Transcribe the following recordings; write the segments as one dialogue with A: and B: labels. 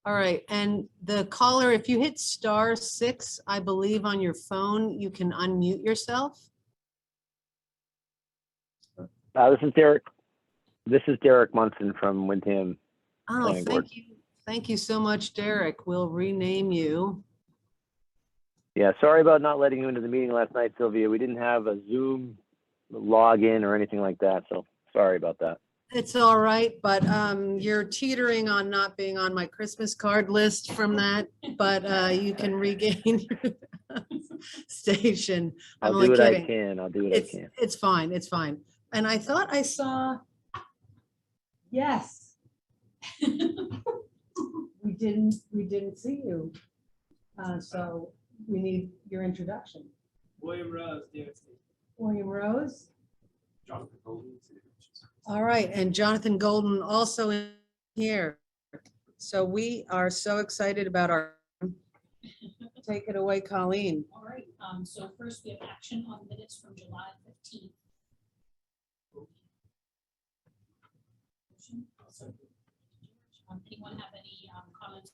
A: All right, and the caller, if you hit *6, I believe on your phone, you can unmute yourself.
B: This is Derek. This is Derek Munson from Windham.
A: Oh, thank you. Thank you so much, Derek. We'll rename you.
B: Yeah, sorry about not letting you into the meeting last night, Sylvia. We didn't have a Zoom login or anything like that, so sorry about that.
A: It's all right, but you're teetering on not being on my Christmas card list from that, but you can regain your station.
B: I'll
A: I'm
B: do
A: only
B: what
A: kidding.
B: I can. I'll do what I can.
A: It's fine. It's fine. And I thought I saw. Yes. We didn't see you. So we need your introduction.
C: William Rose, DOT.
A: William Rose.
C: Jonathan Golden.
A: All right, and Jonathan Golden also in here. So we are so excited about our. Take it away, Colleen.
D: All right, so first we have action on minutes from July 15th. Anyone have any comments?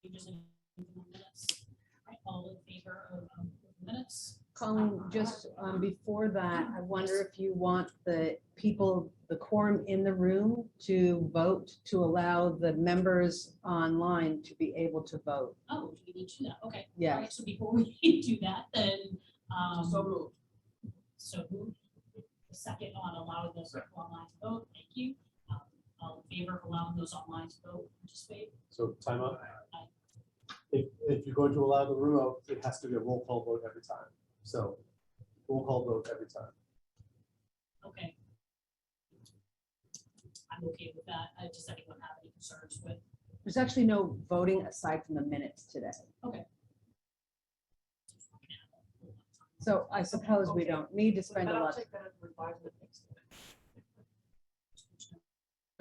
D: Changes in the minutes? Right, all in favor of minutes?
A: Colleen, just before that, I wonder if you want the people, the quorum in the room to vote to allow the members online to be able to vote.
D: Oh, do we need to do that? Okay.
A: Yeah.
D: All right, so before we do that, then so moved. The second on allowing those people online to vote. Thank you. All in favor of allowing those online to vote, participate?
C: So time out. If you're going to allow the room out, it has to be a roll call vote every time. So roll call vote every time.
D: Okay. I'm okay with that. Does anyone have any concerns with?
A: There's actually no voting aside from the minutes today.
D: Okay.
A: So I suppose we don't need to spend a lot.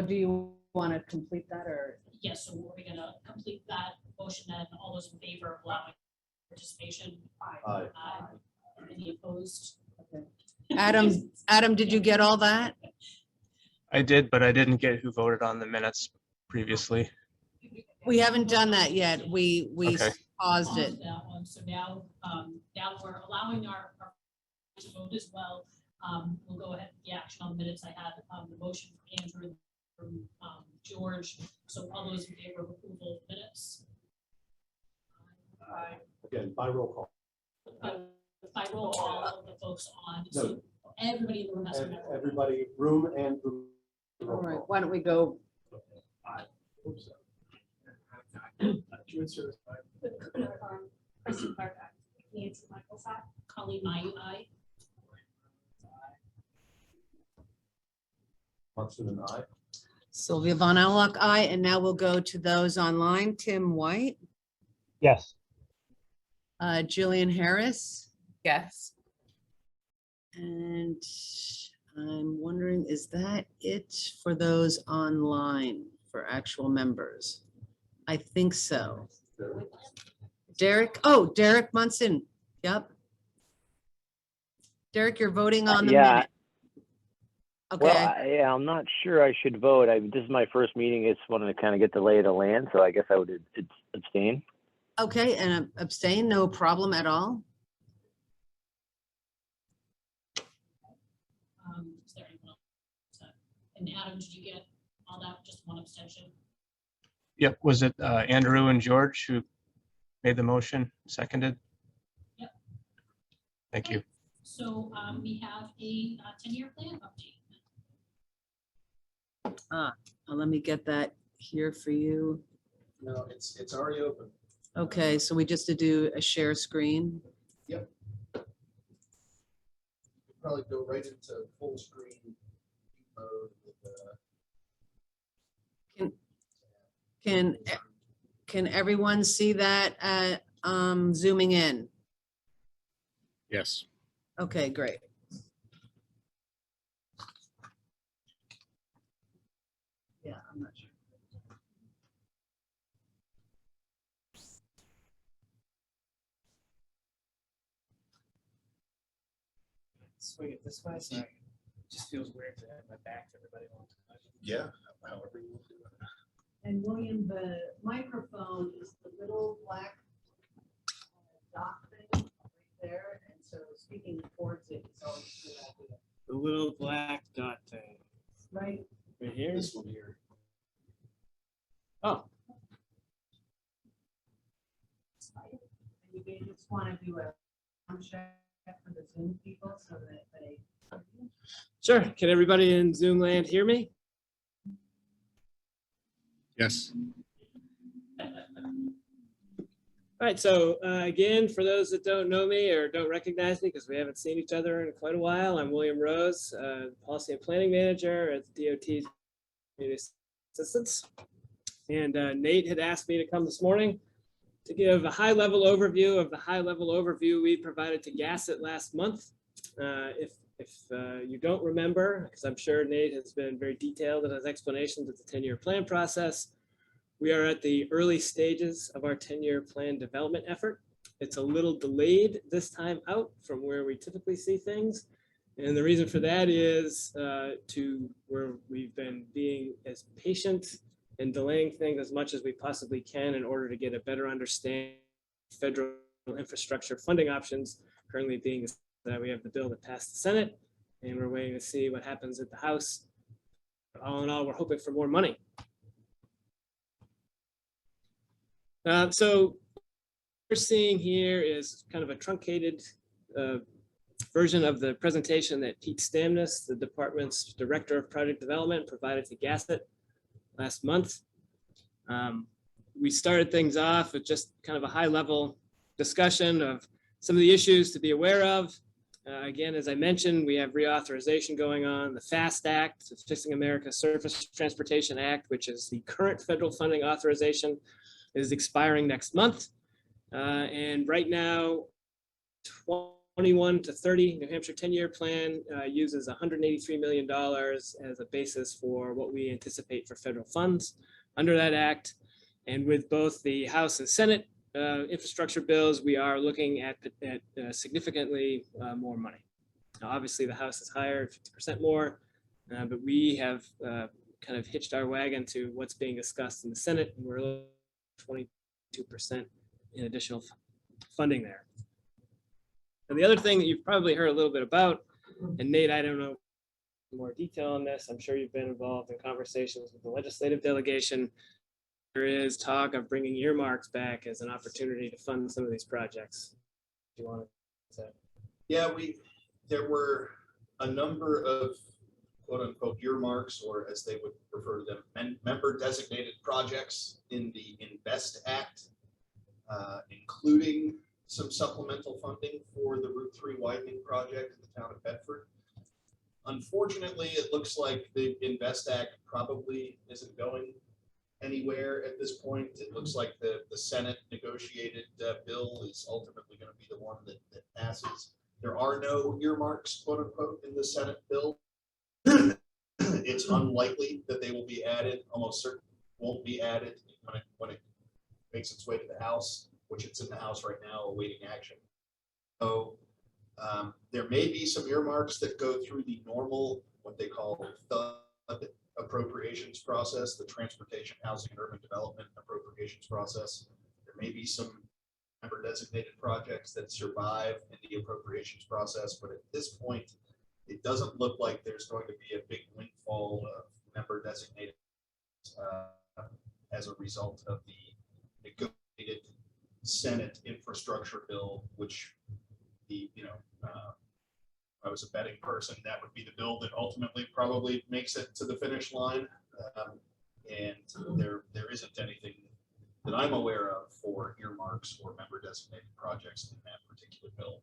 A: Do you want to complete that or?
D: Yes, so we're going to complete that motion and all those in favor of allowing participation?
C: Aye.
D: Any opposed?
A: Okay. Adam, did you get all that?
E: I did, but I didn't get who voted on the minutes previously.
A: We haven't done that yet. We
E: Okay.
A: paused it.
D: That one. So now we're allowing our to vote as well. We'll go ahead with the action on the minutes. I had the motion from Andrew, from George. So all those in favor of approval of minutes?
C: Aye. Again, by roll call.
D: By roll call, all of the folks on.
C: No.
D: So everybody in the room has to.
C: Everybody, room and room.
A: All right, why don't we go?
C: Oops.
D: President Clark, Nancy Michaels, Colleen Mayu, aye.
C: Munson and I.
A: Sylvia Von Allock, aye. And now we'll go to those online. Tim White,
E: Yes.
A: Jillian Harris,
F: Yes.
A: and I'm wondering, is that it for those online for actual members? I think so. Derek, Derek Munson. Yep. Derek, you're voting on the
B: Yeah.
A: minute. Okay.
B: Well, yeah, I'm not sure I should vote. This is my first meeting. It's wanting to kind of get the lay of the land, so I guess I would abstain.
A: Okay, and abstain, no problem at all.
D: Is there anyone else? And Adam, did you get all that? Just one abstention?
E: Yep. Was it Andrew and George who made the motion, seconded?
D: Yep.
E: Thank you.
D: So we have a 10-year plan update.
A: Let me get that here for you.
C: No, it's already open.
A: Okay, so we just to do a share screen.
C: Probably go right into full screen mode with
A: Can everyone see that zooming in?
G: Yes.
A: Okay, great. Yeah, I'm not sure.
H: Swing it this way, sorry. It just feels weird to have my back to everybody all the time.
G: Yeah, however you want to do it.
A: And William, the microphone it's always a good idea.
H: The little black dot thing
A: Right?
H: right here.
C: This one here.
H: Oh,
A: You may just want to do a check for the Zoom people so that they.
H: sure. Can everybody in Zoom land hear me?
G: Yes.
H: All right, so again, for those that don't know me or don't recognize me, because we haven't seen each other in quite a while, I'm William Rose, Policy and Planning Manager at the DOT's Community Assistance. And Nate had asked me to come this morning to give a high-level overview of the high-level overview we provided to Gasset last month. If you don't remember, because I'm sure Nate has been very detailed in his explanations of the 10-year plan process, we are at the early stages of our 10-year plan development effort. It's a little delayed this time out from where we typically see things. And the reason for that is to where we've been being as patient and delaying things as much as we possibly can in order to get a better understanding of federal infrastructure funding options. Currently being that we have the bill that passed the Senate and we're waiting to see what happens at the House. All in all, we're hoping for more money. So what we're seeing here is kind of a truncated version of the presentation that Pete Stamnus, the department's Director of Project Development, provided to Gasset last month. We started things off with just kind of a high-level discussion of some of the issues to be aware of. Again, as I mentioned, we have reauthorization going on. The FAST Act, the Fixing America Surface Transportation Act, which is the current federal funding authorization, is expiring next month. And right now, 21 to 30 New Hampshire 10-year plan uses $183 million as a basis for what we anticipate for federal funds under that act. And with both the House and Senate infrastructure bills, we are looking at significantly more money. Now, obviously, the House is higher, 50% more, but we have kind of hitched our wagon to what's being discussed in the Senate, and we're 22% in additional funding there. And the other thing that you've probably heard a little bit about, and Nate, I don't know more detail on this, I'm sure you've been involved in conversations with the legislative delegation. There is talk of bringing earmarks back as an opportunity to fund some of these projects. Do you want to say?
F: Yeah, there were a number of quote unquote earmarks, or as they would refer to them, member designated projects in the Invest Act, including some supplemental funding for the Route 3 widening project in the town of Bedford. Unfortunately, it looks like the Invest Act probably isn't going anywhere at this point. It looks like the Senate negotiated bill is ultimately going to be the one that passes. There are no earmarks, quote unquote, in the Senate bill. It's unlikely that they will be added, almost certainly won't be added when it makes its way to the House, which it's in the House right now, awaiting action. So there may be some earmarks that go through the normal, what they call THUD appropriations process, the Transportation, Housing, and Urban Development appropriations process. There may be some member designated projects that survive in the appropriations process, but at this point, it doesn't look like there's going to be a big windfall of member designated as a result of the negotiated Senate infrastructure bill, which I was a betting person, that would be the bill that ultimately probably makes it to the finish line. And there isn't anything that I'm aware of for earmarks or member designated projects in that particular bill.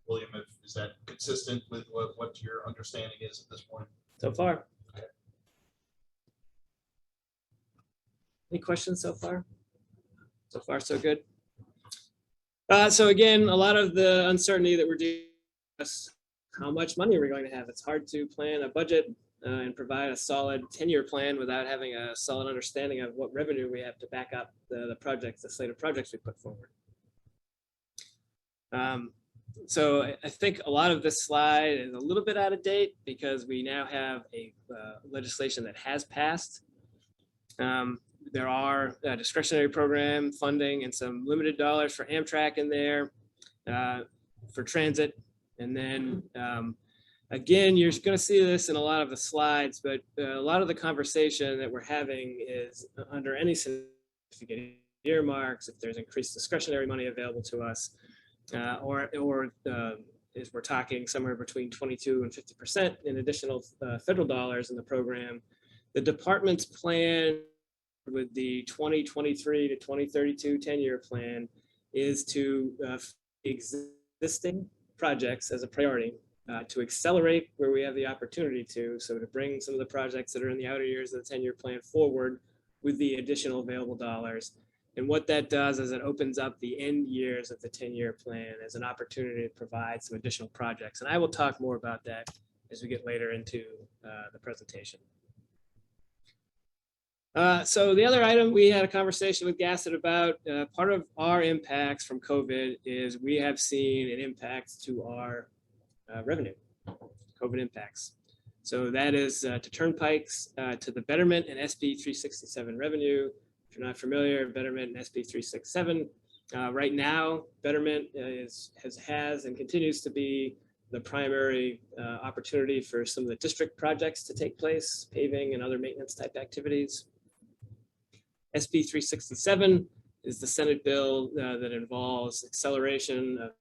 F: William, is that consistent with what your understanding is at this point?
H: So far.
F: Okay.
H: Any questions so far? So far, so good. So again, a lot of the uncertainty that we're dealing with, how much money are we going to have? It's hard to plan a budget and provide a solid 10-year plan without having a solid understanding of what revenue we have to back up the projects, the slate of projects we put forward. So I think a lot of this slide is a little bit out of date because we now have a legislation that has passed. There are discretionary program funding and some limited dollars for Amtrak in there, for transit, And then again, you're going to see this in a lot of the slides, but a lot of the conversation that we're having is under any significant earmarks, if there's increased discretionary money available to us, or is we're talking somewhere between 22 and 50% in additional federal dollars in the program. The department's plan with the 2023 to 2032 10-year plan is to existing projects as a priority, to accelerate where we have the opportunity to, so to bring some of the projects that are in the outer years of the 10-year plan forward with the additional available dollars. And what that does is it opens up the end years of the 10-year plan as an opportunity to provide some additional projects. And I will talk more about that as we get later into the presentation. So the other item we had a conversation with Gasset about, part of our impacts from COVID is we have seen an impact to our revenue, COVID impacts. So that is to turnpikes, to the Betterment and SB 367 revenue. If you're not familiar, Betterment and SB 367. Right now, Betterment has and continues to be the primary opportunity for some of the district projects to take place, paving and other maintenance type activities. SB 367 is the Senate bill that involves acceleration of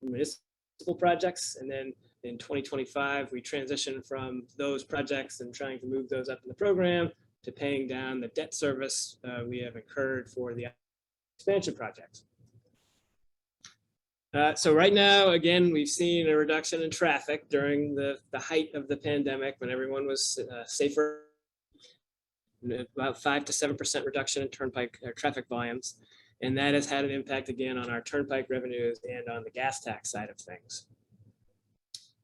H: municipal projects. And then in 2025, we transition from those projects and trying to move those up in the program to paying down the debt service we have incurred for the expansion project. So right now, again, we've seen a reduction in traffic during the height of the pandemic when everyone was safer. About 5 to 7% reduction in turnpike traffic volumes. And that has had an impact again on our turnpike revenues and on the gas tax side of things.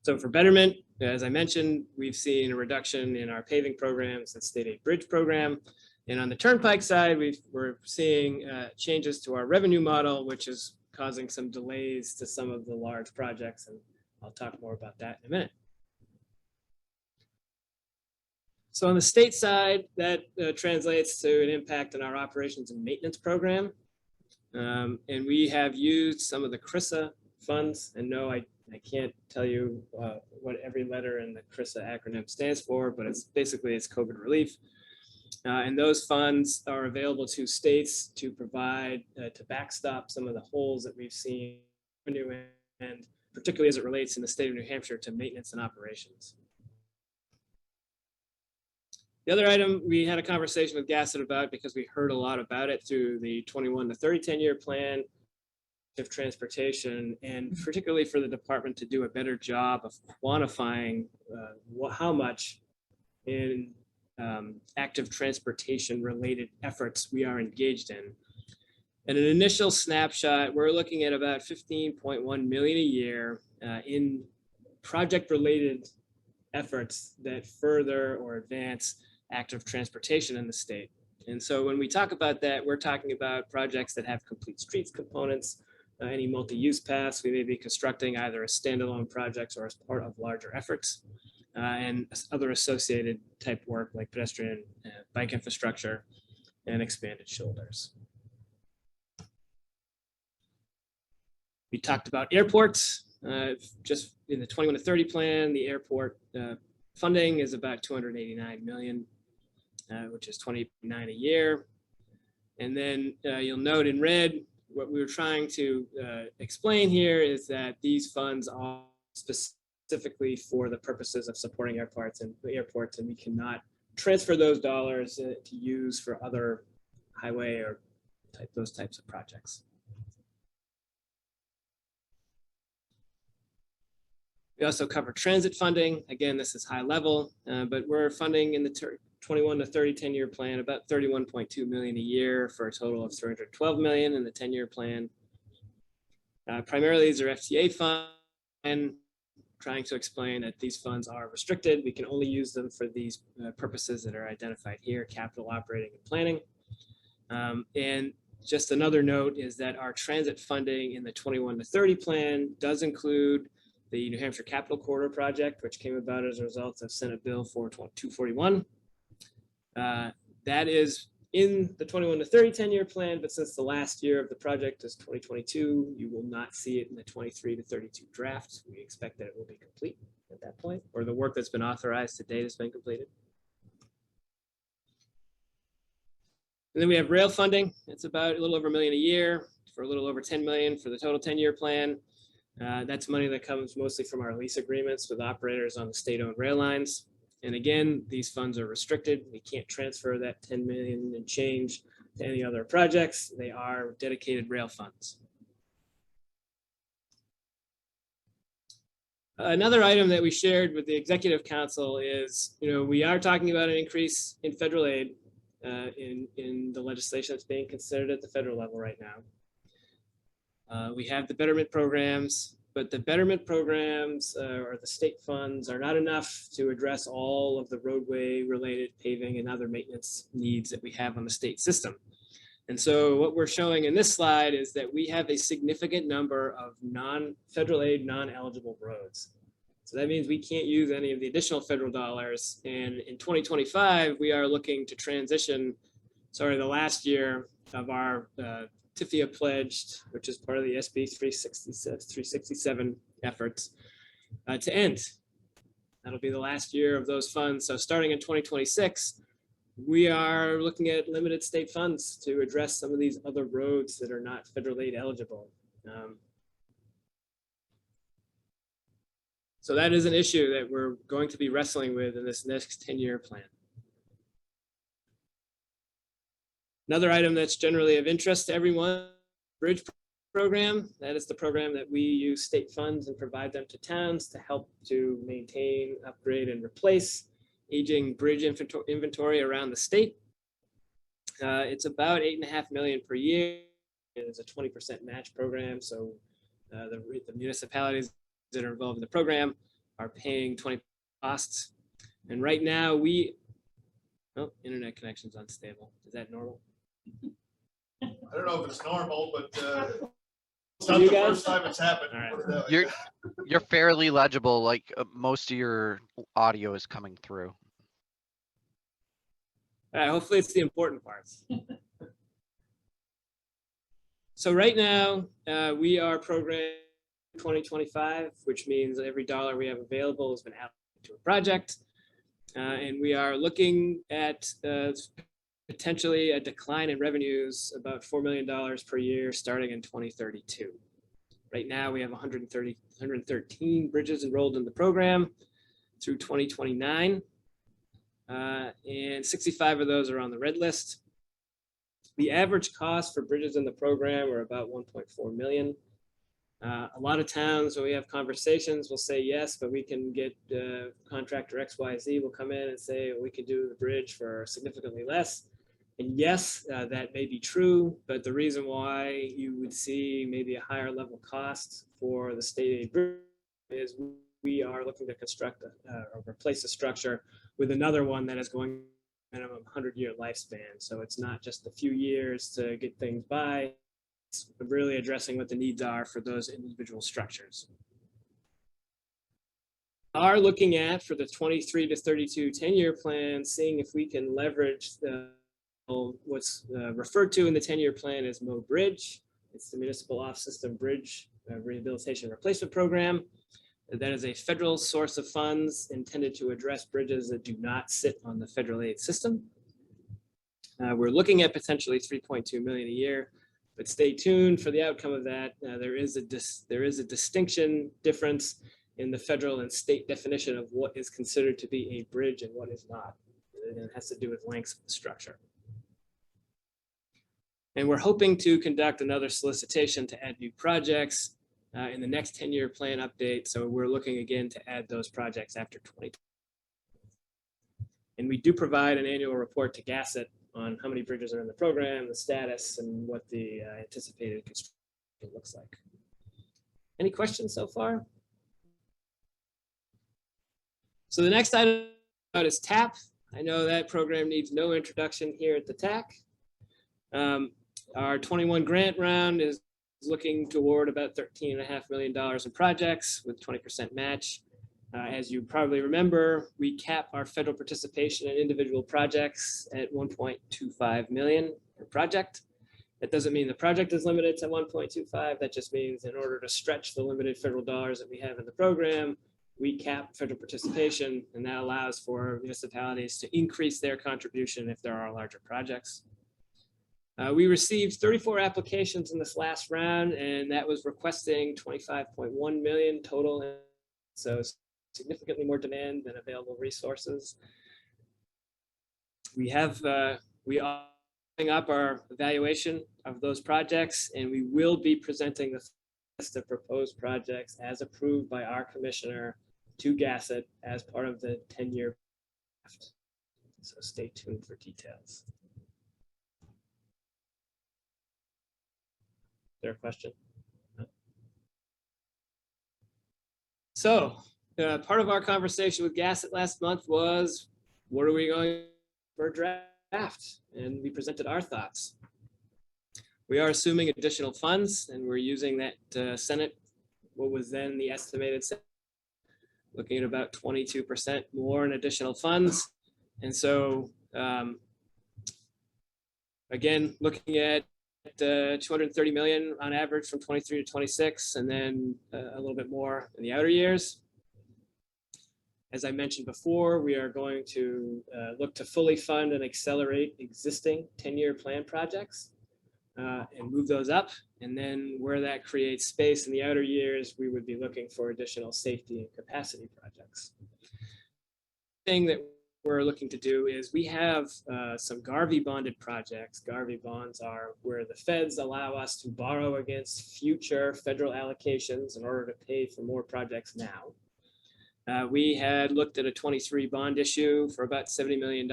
H: So for Betterment, as I mentioned, we've seen a reduction in our paving programs and state aid bridge program. And on the turnpike side, we're seeing changes to our revenue model, which is causing some delays to some of the large projects. And I'll talk more about that in a minute. So on the state side, that translates to an impact on our operations and maintenance program. And we have used some of the CRISA funds. And no, I can't tell you what every letter in the CRISA acronym stands for, but it's basically it's COVID relief. And those funds are available to states to provide, to backstop some of the holes that we've seen, and particularly as it relates in the state of New Hampshire to maintenance and operations. The other item we had a conversation with Gasset about because we heard a lot about it through the 21 to 30 10-year plan of transportation, and particularly for the department to do a better job of quantifying how much in active transportation related efforts we are engaged in. And an initial snapshot, we're looking at about 15.1 million a year in project related efforts that further or advance active transportation in the state. And so when we talk about that, we're talking about projects that have complete streets components, any multi-use paths we may be constructing either as standalone projects or as part of larger efforts, and other associated type work like pedestrian bike infrastructure and expanded shoulders. We talked about airports. Just in the 21 to 30 plan, the airport funding is about 289 million, which is 29 a year. And then you'll note in red, what we were trying to explain here is that these funds are specifically for the purposes of supporting airports, and we cannot transfer those dollars to use for other highway or those types of projects. We also cover transit funding. Again, this is high level, but we're funding in the 21 to 30 10-year plan about 31.2 million a year for a total of 312 million in the 10-year plan. Primarily, these are FTA funds, and trying to explain that these funds are restricted. We can only use them for these purposes that are identified here: capital, operating, and planning. And just another note is that our transit funding in the 21 to 30 plan does include the New Hampshire Capital Corridor project, which came about as a result of Senate Bill 241. That is in the 21 to 30 10-year plan, but since the last year of the project is 2022, you will not see it in the 23 to 32 draft. We expect that it will be complete at that point, or the work that's been authorized to date has been completed. And then we have rail funding. It's about a little over $1 million a year for a little over 10 million for the total 10-year plan. That's money that comes mostly from our lease agreements with operators on the state-owned rail lines. And again, these funds are restricted. We can't transfer that 10 million and change to any other projects. They are dedicated rail funds. Another item that we shared with the Executive Council is, we are talking about an increase in federal aid in the legislation that's being considered at the federal level right now. We have the betterment programs, but the betterment programs or the state funds are not enough to address all of the roadway related paving and other maintenance needs that we have on the state system. And so what we're showing in this slide is that we have a significant number of non-federal aid, non-eligible roads. So that means we can't use any of the additional federal dollars. And in 2025, we are looking to transition, the last year of our TIFIA pledged, which is part of the SB 367 efforts, to end. That'll be the last year of those funds. So starting in 2026, we are looking at limited state funds to address some of these other roads that are not federal aid eligible. So that is an issue that we're going to be wrestling with in this next 10-year plan. Another item that's generally of interest to everyone, bridge program. That is the program that we use state funds and provide them to towns to help to maintain, upgrade, and replace aging bridge inventory around the state. It's about $8.5 million per year. It is a 20% match program. So the municipalities that are involved in the program are paying 20% costs. And right now internet connection's unstable. Is that normal?
F: I don't know if it's normal, but it's
H: You
F: not the
H: guys?
F: first time it's happened.
H: All right.
I: You're fairly legible, like most of your audio is coming through.
H: All right, hopefully it's the important parts. So right now, we are programming 2025, which means every dollar we have available has been allocated to a project. And we are looking at potentially a decline in revenues about $4 million per year starting in 2032. Right now, we have 113 bridges enrolled in the program through 2029. And 65 of those are on the red list. The average cost for bridges in the program are about 1.4 million. A lot of towns, when we have conversations, will say yes, but we can get contractor XYZ will come in and say we can do the bridge for significantly less. And yes, that may be true, but the reason why you would see maybe a higher level cost for the state aid bridge is we are looking to construct or replace a structure with another one that is going minimum 100-year lifespan. So it's not just a few years to get things by. It's really addressing what the needs are for those individual structures. We are looking at, for the 23 to 32 10-year plan, seeing if we can leverage what's referred to in the 10-year plan as Mode Bridge. It's the Municipal Off-System Bridge Rehabilitation Replacement Program. That is a federal source of funds intended to address bridges that do not sit on the federal aid system. We're looking at potentially 3.2 million a year, but stay tuned for the outcome of that. There is a distinction difference in the federal and state definition of what is considered to be a bridge and what is not. It has to do with lengths of the structure. And we're hoping to conduct another solicitation to add new projects in the next 10-year plan update. So we're looking again to add those projects after 2020. And we do provide an annual report to Gasset on how many bridges are in the program, the status, and what the anticipated construction looks like. Any questions so far? So the next item is TAP. I know that program needs no introduction here at the TAC. Our 21 grant round is looking to award about $13.5 million in projects with 20% match. As you probably remember, we cap our federal participation in individual projects at 1.25 million per project. That doesn't mean the project is limited to 1.25. That just means in order to stretch the limited federal dollars that we have in the program, we cap federal participation, and that allows for municipalities to increase their contribution if there are larger projects. We received 34 applications in this last round, and that was requesting 25.1 million total. So significantly more demand than available resources. We are following up our evaluation of those projects, and we will be presenting the list of proposed projects as approved by our commissioner to GASSET as part of the 10-year draft. So stay tuned for details. Is there a question? No. So part of our conversation with GASSET last month was, what are we going for a draft? And we presented our thoughts. We are assuming additional funds, and we're using that Senate, what was then the estimated Senate, looking at about 22% more in additional funds. And so, again, looking at 230 million on average from 23 to 26, and then a little bit more in the outer years. As I mentioned before, we are going to look to fully fund and accelerate existing 10-year plan projects and move those up. And then where that creates space in the outer years, we would be looking for additional safety and capacity projects. The thing that we're looking to do is we have some Garvey bonded projects. Garvey bonds are where the feds allow us to borrow against future federal allocations in order to pay for more projects now. We had looked at a 23 bond issue for about $70 million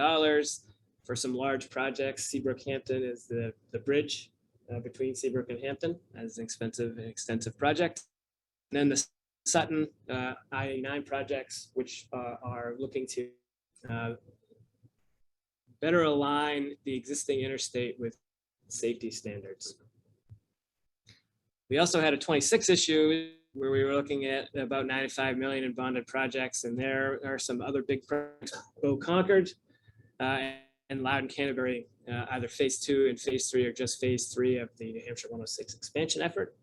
H: for some large projects. Seabrook-Hampton is the bridge between Seabrook and Hampton, as an extensive project. And then the Sutton I-89 projects, which are looking to better align the existing interstate with safety standards. We also had a 26 issue where we were looking at about 95 million in bonded projects, and there are some other big projects, Bow Concord and Loudon Canterbury, either phase 2 and phase 3 or just phase 3 of the New Hampshire 106 expansion effort.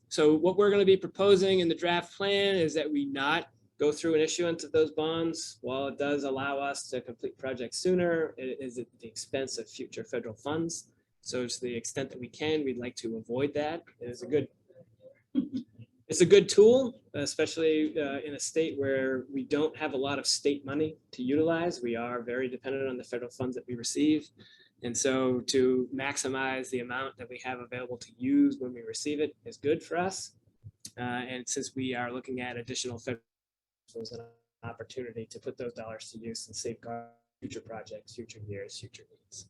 H: So what we're going to be proposing in the draft plan is that we not go through an issuance of those bonds. While it does allow us to complete projects sooner, it is at the expense of future federal funds. So to the extent that we can, we'd like to avoid that. It's a good tool, especially in a state where we don't have a lot of state money to utilize. We are very dependent on the federal funds that we receive. And so to maximize the amount that we have available to use when we receive it is good for us. And since we are looking at additional federal funds, an opportunity to put those dollars to use and safeguard future projects, future years, future needs.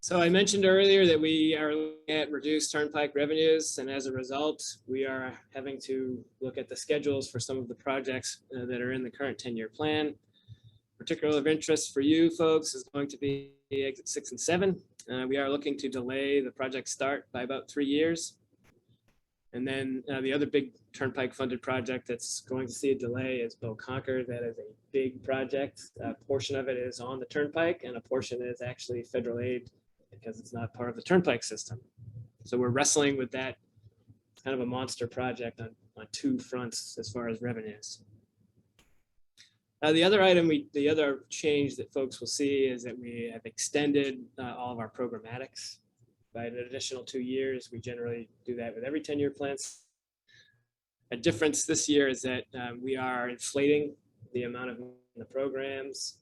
H: So I mentioned earlier that we are looking at reduced turnpike revenues, and as a result, we are having to look at the schedules for some of the projects that are in the current 10-year plan. Particular of interest for you folks is going to be exit 6 and 7. We are looking to delay the project start by about 3 years. And then the other big turnpike funded project that's going to see a delay is Bow Concord. That is a big project. A portion of it is on the turnpike and a portion is actually federal aid, because it's not part of the turnpike system. So we're wrestling with that kind of a monster project on 2 fronts as far as revenues. The other change that folks will see is that we have extended all of our programmatics by an additional 2 years. We generally do that with every 10-year plan. A difference this year is that we are inflating the amount of the programs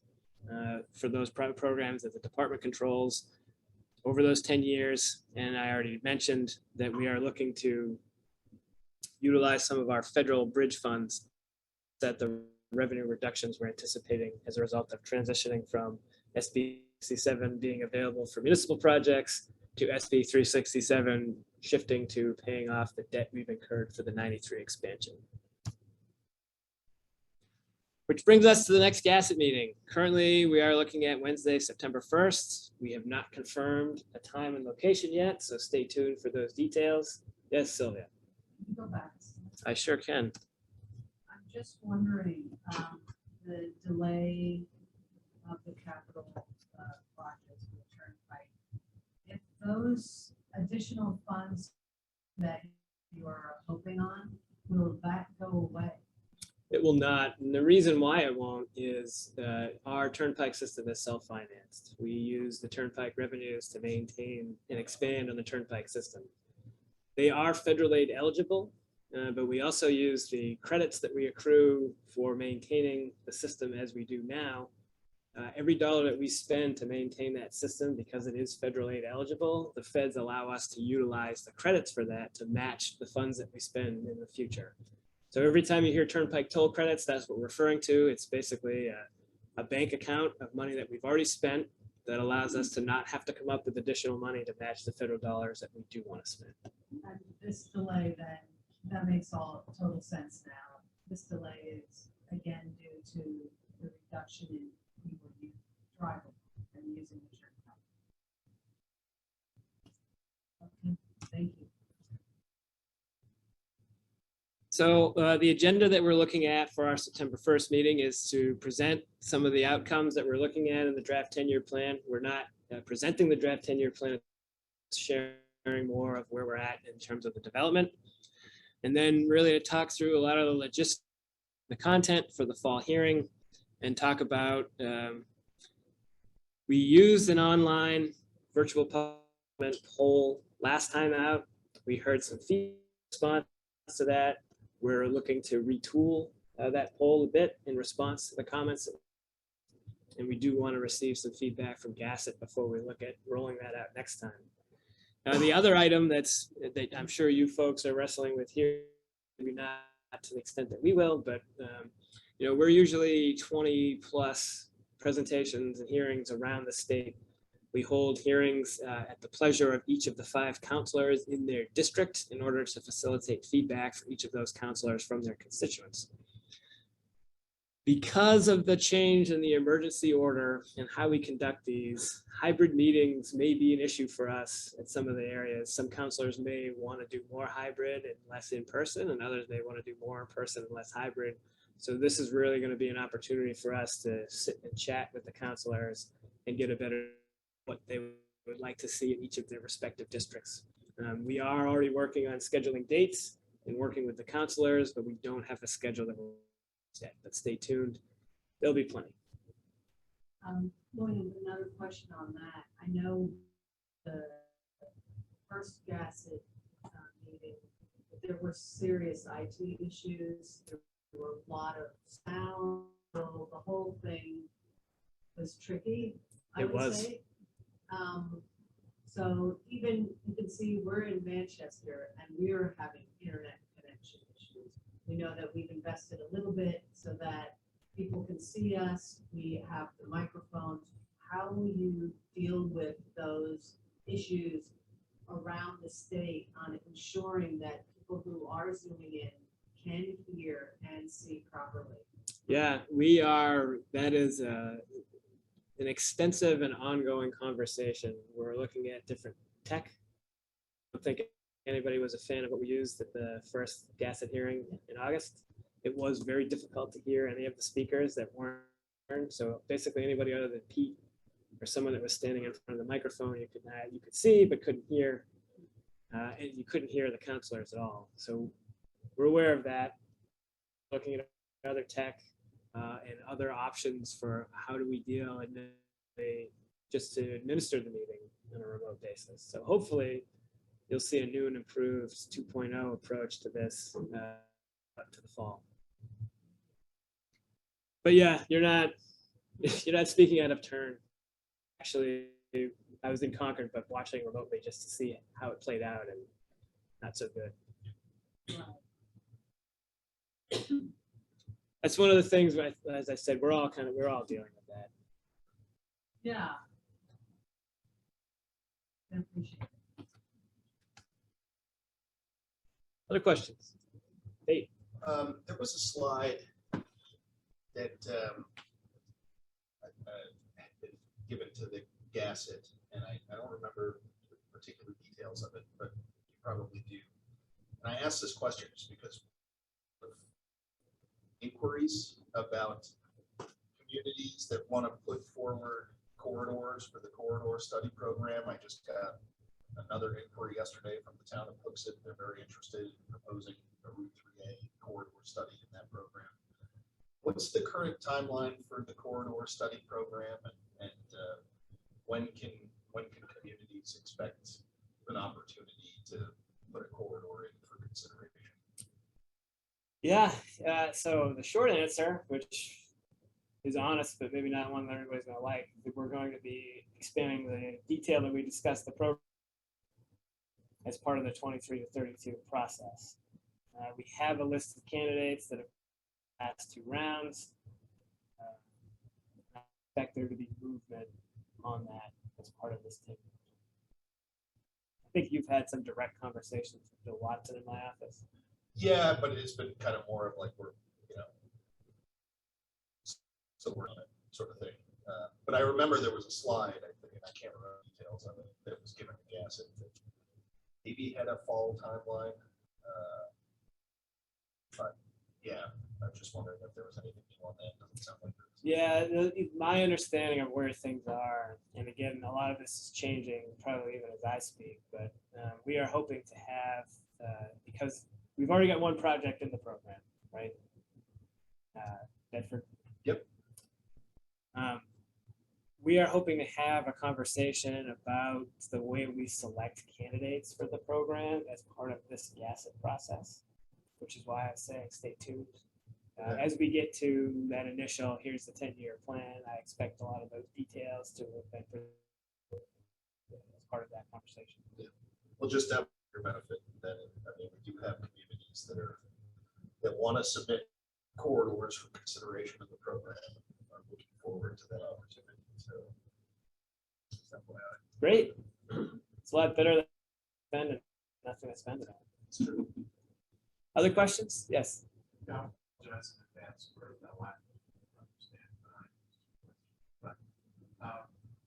H: for those programs that the department controls over those 10 years. And I already mentioned that we are looking to utilize some of our federal bridge funds that the revenue reductions we're anticipating as a result of transitioning from SB 67 being available for municipal projects to SB 367 shifting to paying off the debt we've incurred for the 93 expansion. Which brings us to the next GASSET meeting. Currently, we are looking at Wednesday, September 1st. We have not confirmed a time and location yet, so stay tuned for those details. Yes, Sylvia,
A: Go back.
H: I sure can.
A: I'm just wondering, the delay of the capital projects for the turnpike. If those additional funds that you're hoping on, will that go away?
H: It will not, and the reason why it won't is our turnpike system is self-financed. We use the turnpike revenues to maintain and expand on the turnpike system. They are federal aid eligible, but we also use the credits that we accrue for maintaining the system as we do now. Every dollar that we spend to maintain that system, because it is federal aid eligible, the feds allow us to utilize the credits for that to match the funds that we spend in the future. So every time you hear turnpike toll credits, that's what we're referring to. It's basically a bank account of money that we've already spent that allows us to not have to come up with additional money to match the federal dollars that we do want to spend.
A: And this delay then, that makes all total sense now. This delay is again due to the reduction in people driving and using the turnpike. Okay, thank you.
H: So the agenda that we're looking at for our September 1st meeting is to present some of the outcomes that we're looking at in the draft 10-year plan. We're not presenting the draft 10-year plan, sharing more of where we're at in terms of the development. And then really to talk through a lot of the logistics, the content for the fall hearing, and talk about, we used an online virtual parliament poll last time out. We heard some feedback response to that. We're looking to retool that poll a bit in response to the comments. And we do want to receive some feedback from Gasset before we look at rolling that out next time. The other item that I'm sure you folks are wrestling with here, maybe not to the extent that we will, but you know, we're usually 20 plus presentations and hearings around the state. We hold hearings at the pleasure of each of the 5 counselors in their district in order to facilitate feedback for each of those counselors from their constituents. Because of the change in the emergency order and how we conduct these, hybrid meetings may be an issue for us at some of the areas. Some counselors may want to do more hybrid and less in person, and others may want to do more in person and less hybrid. So this is really going to be an opportunity for us to sit and chat with the counselors and get a better what they would like to see in each of their respective districts. We are already working on scheduling dates and working with the counselors, but we don't have a schedule that we'll set, but stay tuned. There'll be plenty.
A: William, another question on that. I know the first Gasset meeting, there were serious IT issues. There were a lot of sound. So the whole thing was tricky, I would say. So even you can see we're in Manchester and we're having internet connection issues. We know that we've invested a little bit so that people can see us. We have the microphones. How will you deal with those issues around the state on ensuring that people who are zooming in can hear and see properly?
H: Yeah, that is an extensive and ongoing conversation. We're looking at different tech. I don't think anybody was a fan of what we used at the first Gasset hearing in August. It was very difficult to hear any of the speakers that weren't. So basically anybody other than Pete or someone that was standing in front of the microphone, you could see but couldn't hear, and you couldn't hear the counselors at all. So we're aware of that. Looking at other tech. And other options for how do we deal and just to administer the meeting on a remote basis. So hopefully you'll see a new and improved 2.0 approach to this up to the fall. But yeah, you're not speaking out of turn. Actually, I was in Concord, but watching remotely just to see how it played out, and not so good. That's one of the things, as I said, we're all dealing with that.
A: Yeah. I appreciate it.
H: Other questions? Hey.
F: There was a slide that had been given to the Gasset, and I don't remember the particular details of it, but you probably do. ask this question just because of inquiries about communities that want to put forward corridors for the corridor study program. I just got another inquiry yesterday from the town of Hooksett. They're very interested in proposing a Route 3A corridor study in that program. What's the current timeline for the corridor study program, and when can communities expect an opportunity to put a corridor in for consideration?
H: Yeah, so the short answer, which is honest, but maybe not one that everybody's gonna like, we're going to be expanding the detail that we discussed the program as part of the 23 to 32 process. We have a list of candidates that have passed 2 rounds. I expect there to be movement on that as part of this team. I think you've had some direct conversations with Bill Watson in my office.
F: Yeah, but it's been kind of more of like we're, so we're on it sort of thing. But I remember there was a slide, I think, and I can't remember the details of it, that was given to gas that maybe had a fall timeline. But yeah, I'm just wondering if there was anything new on that. Doesn't sound like there was.
H: Yeah, my understanding of where things are, and again, a lot of this is changing probably even as I speak, but we are hoping to have, because we've already got one project in the program, right? Bedford.
F: Yep.
H: We are hoping to have a conversation about the way we select candidates for the program as part of this GASSET process, which is why I was saying stay tuned. As we get to that initial, here's the 10-year plan, I expect a lot of those details to have been as part of that conversation.
F: Yeah. Well, just to have your benefit, that we do have communities that want to submit corridors for consideration of the program. I'm looking forward to that opportunity. So,
H: great. It's a lot better than spending nothing to spend it on.
F: it's true.
H: Other questions? Yes.
J: Yeah, just in advance for the lack of understanding. But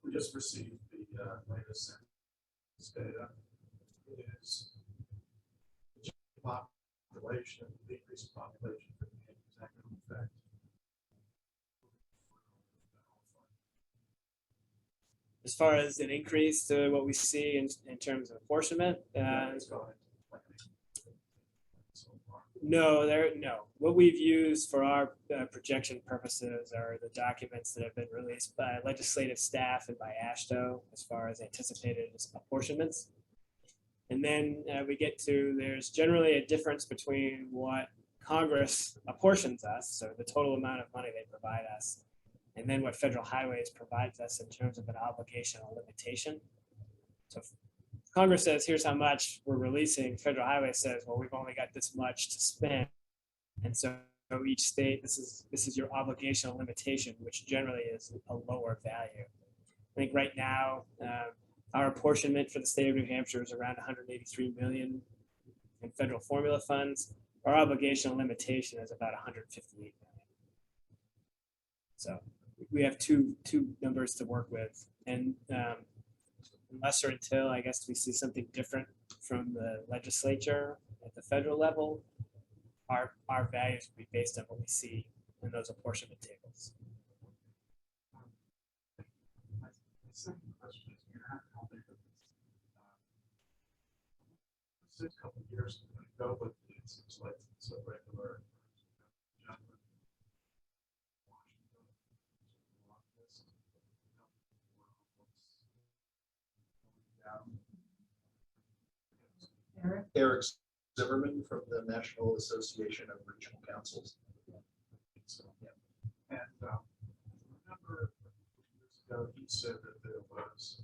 J: we just received the latest census data. It is the population, decrease in population for the exact effect.
H: As far as an increase to what we see in terms of apportionment,
J: It's going so far.
H: no. What we've used for our projection purposes are the documents that have been released by legislative staff and by ADJO as far as anticipated apportionments. And then we get to, there's generally a difference between what Congress apportions us, so the total amount of money they provide us, and then what Federal Highways provides us in terms of an obligation or limitation. So if Congress says, here's how much we're releasing, Federal Highway says, well, we've only got this much to spend. And so each state, this is your obligation or limitation, which generally is a lower value. I think right now, our apportionment for the state of New Hampshire is around 183 million in federal formula funds. Our obligation or limitation is about 158 million. So we have two numbers to work with, and unless or until I guess we see something different from the legislature at the federal level, our values will be based on what we see in those apportionment tables.
J: My second question is, you have how big of this a couple of years ago, but it seems like it's a regular.
F: Eric Zimmerman from the National Association of Regional Councils.
J: So, yeah. And remember years ago, he said that there was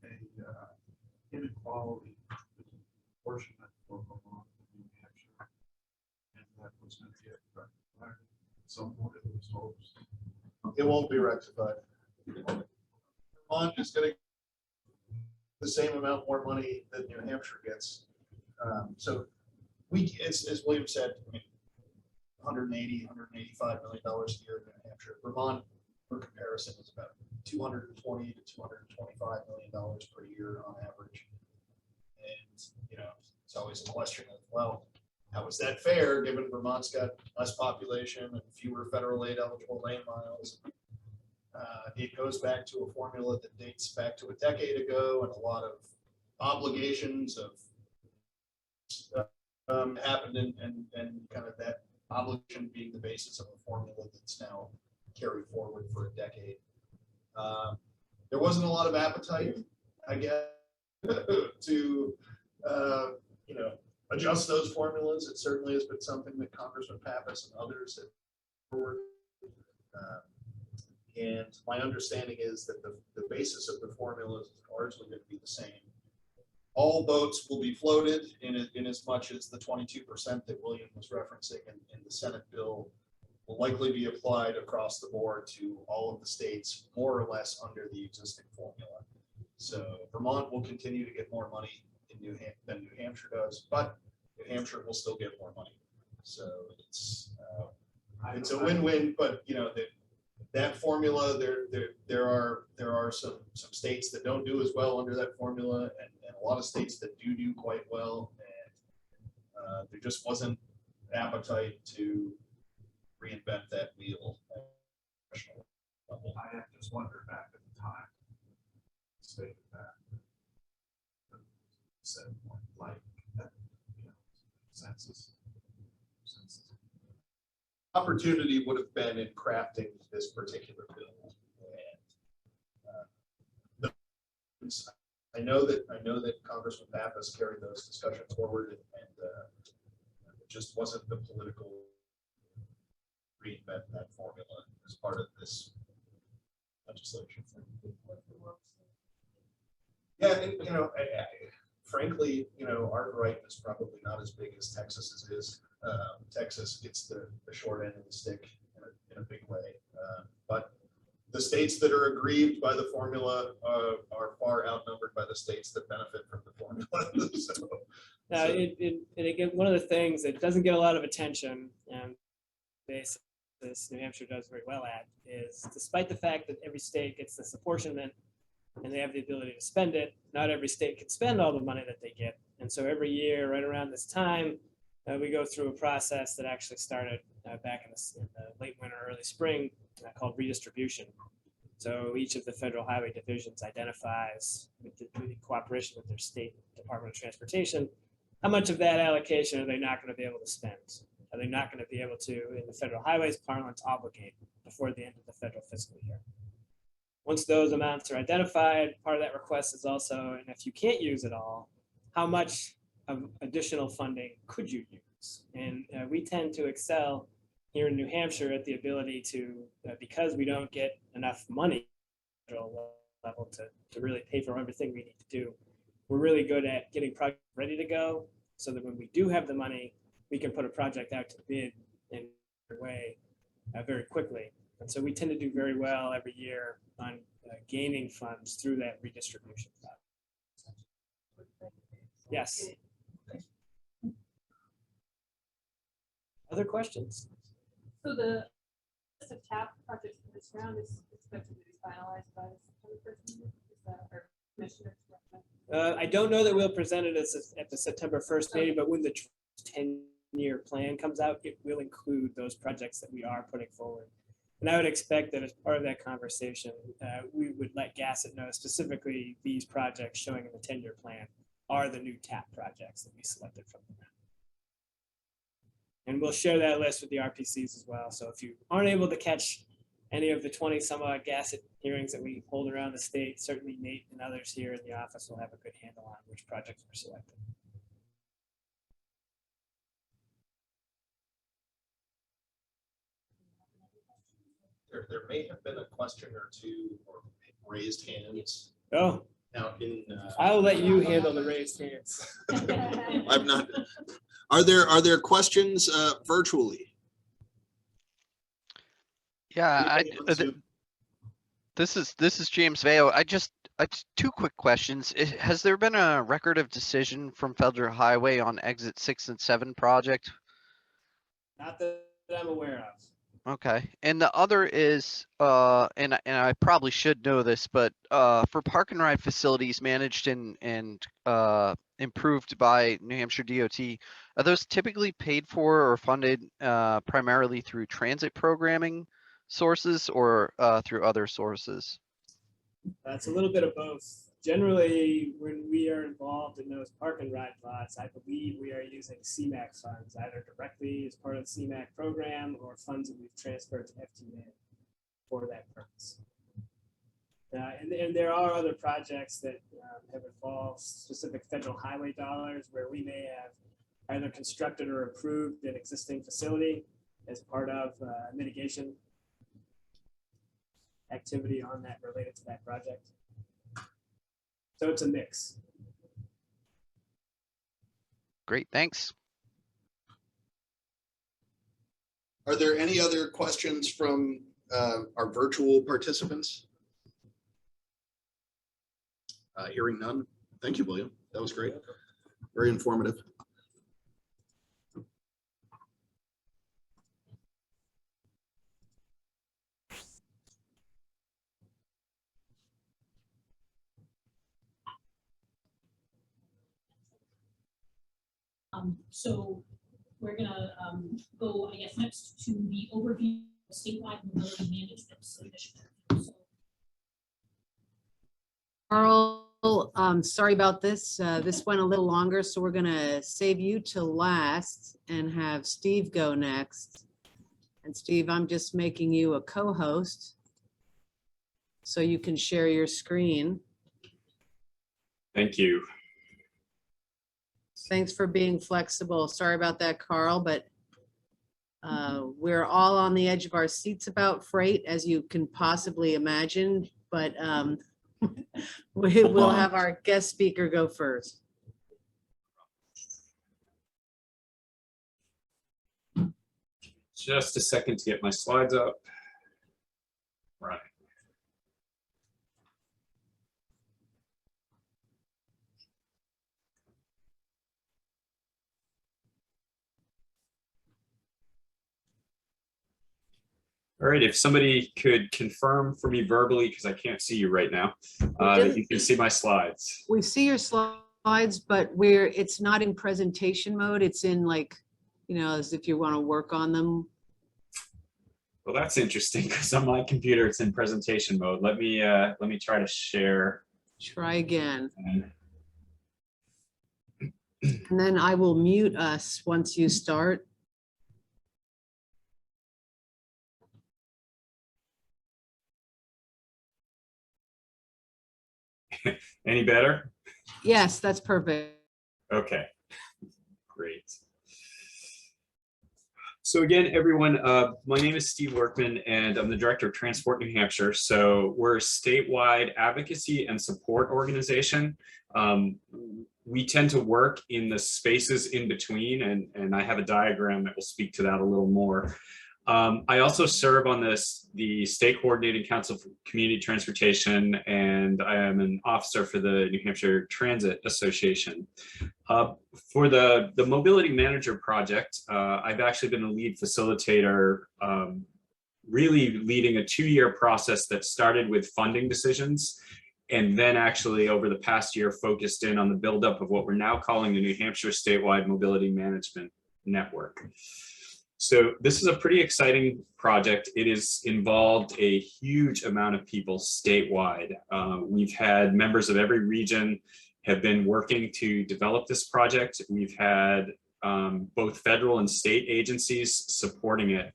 J: a inequality between apportionment for Vermont and New Hampshire, and that was going to get rectified at some point. It was hoped.
F: It won't be rectified. Vermont is going to the same amount more money that New Hampshire gets. So we, as William said, 180, $185 million a year in New Hampshire. Vermont, for comparison, is about $220 to $225 million per year on average. And, you know, it's always a question of, well, how is that fair, given Vermont's got less population and fewer federal aid eligible lane miles? It goes back to a formula that dates back to a decade ago, and a lot of obligations of happened, and kind of that obligation being the basis of a formula that's now carried forward for a decade. There wasn't a lot of appetite, I guess, to you know, adjust those formulas. It certainly has been something that Congressman Pappas and others have forward. And my understanding is that the basis of the formula is largely going to be the same. All boats will be floated in as much as the 22% that William was referencing in the Senate bill will likely be applied across the board to all of the states, more or less under the existing formula. So Vermont will continue to get more money than New Hampshire does, but New Hampshire will still get more money. So it's a win-win, but you know, that formula, there are some states that don't do as well under that formula, and a lot of states that do quite well, and there just wasn't appetite to reinvent that wheel at a professional level.
J: I have just wondered back at the time, stated that, said like, you know, census.
F: Opportunity would have been in crafting this particular bill, and I know that Congressman Pappas carried those discussions forward, and it just wasn't the political reinvent that formula as part of this legislation. Yeah, and, you know, frankly, you know, our gripe is probably not as big as Texas's is. Texas gets the short end of the stick in a big way, but the states that are aggrieved by the formula are far outnumbered by the states that benefit from the formula.
H: And again, one of the things that doesn't get a lot of attention, and this New Hampshire does very well at, is despite the fact that every state gets this apportionment and they have the ability to spend it, not every state can spend all the money that they get. And so every year, right around this time, we go through a process that actually started back in the late winter, early spring, called redistribution. So each of the federal highway divisions identifies, with the cooperation with their state Department of Transportation, how much of that allocation are they not going to be able to spend? Are they not going to be able to, in the federal highways parlance, obligate before the end of the federal fiscal year? Once those amounts are identified, part of that request is also, and if you can't use it all, how much of additional funding could you use? And we tend to excel here in New Hampshire at the ability to, because we don't get enough money at the federal level to really pay for everything we need to do, we're really good at getting projects ready to go so that when we do have the money, we can put a project out to bid in a way very quickly. And so we tend to do very well every year on gaining funds through that redistribution process. Yes. Other questions?
K: So the list of TAP projects for this round is expected to be finalized by the September 1st meeting? Is that our commissioner's recommendation?
H: I don't know that we'll present it at the September 1st meeting, but when the 10-year plan comes out, it will include those projects that we are putting forward. And I would expect that as part of that conversation, we would let Gasset know specifically these projects showing in the 10-year plan are the new TAP projects that we selected from them. And we'll share that list with the RPCs as well. So if you aren't able to catch any of the 20 some odd Gasset hearings that we hold around the state, certainly Nate and others here in the office will have a good handle on which projects were selected.
F: There may have been a question or two or raised hands.
H: Oh,
F: Now in
H: I'll let you handle the raised hands.
F: I'm not. Are there questions virtually?
I: Yeah,
F: Anybody on Zoom?
I: this is James Veo. I two quick questions. Has there been a record of decision from Federal Highway on exit 6 and 7 project?
H: Not that I'm aware of.
I: Okay, and the other is, and I probably should know this, but for park and ride facilities managed and improved by New Hampshire DOT, are those typically paid for or funded primarily through transit programming sources or through other sources?
H: It's a little bit of both. Generally, when we are involved in those park and ride plots, I believe we are using CMAQ funds, either directly as part of the CMAQ program or funds that we've transferred to FTA for that purpose. And there are other projects that have involved specific federal highway dollars where we may have either constructed or approved an existing facility as part of mitigation activity on that related to that project. So it's a mix.
I: Great, thanks.
F: Are there any other questions from our virtual participants? Hearing none. Thank you, William. That was great. Very informative.
D: So we're gonna go, I guess, next to the overview of statewide mobility management initiative. So,
A: Carl, sorry about this. This went a little longer, so we're gonna save you to last and have Steve go next. And Steve, I'm just making you a co-host so you can share your screen.
L: Thank you.
A: Thanks for being flexible. Sorry about that, Carl, but we're all on the edge of our seats about freight, as you can possibly imagine, but we will have our guest speaker go first.
L: Just a second to get my slides up. Right. All right, if somebody could confirm for me verbally, because I can't see you right now, that you can see my slides.
A: We see your slides, but it's not in presentation mode. It's in like, as if you want to work on them.
L: Well, that's interesting because on my computer, it's in presentation mode. Let me try to share.
A: Try again. And then I will mute us once you start.
L: Any better?
A: Yes, that's perfect.
L: Okay, great. So again, everyone, my name is Steve Workman and I'm the Director of Transport New Hampshire. So we're a statewide advocacy and support organization. We tend to work in the spaces in between, and I have a diagram that will speak to that a little more. I also serve on the State Coordinating Council for Community Transportation, and I am an officer for the New Hampshire Transit Association. For the Mobility Manager Project, I've actually been a lead facilitator, really leading a 2-year process that started with funding decisions, and then actually over the past year focused in on the buildup of what we're now calling the New Hampshire Statewide Mobility Management Network. So this is a pretty exciting project. It has involved a huge amount of people statewide. We've had members of every region have been working to develop this project. We've had both federal and state agencies supporting it.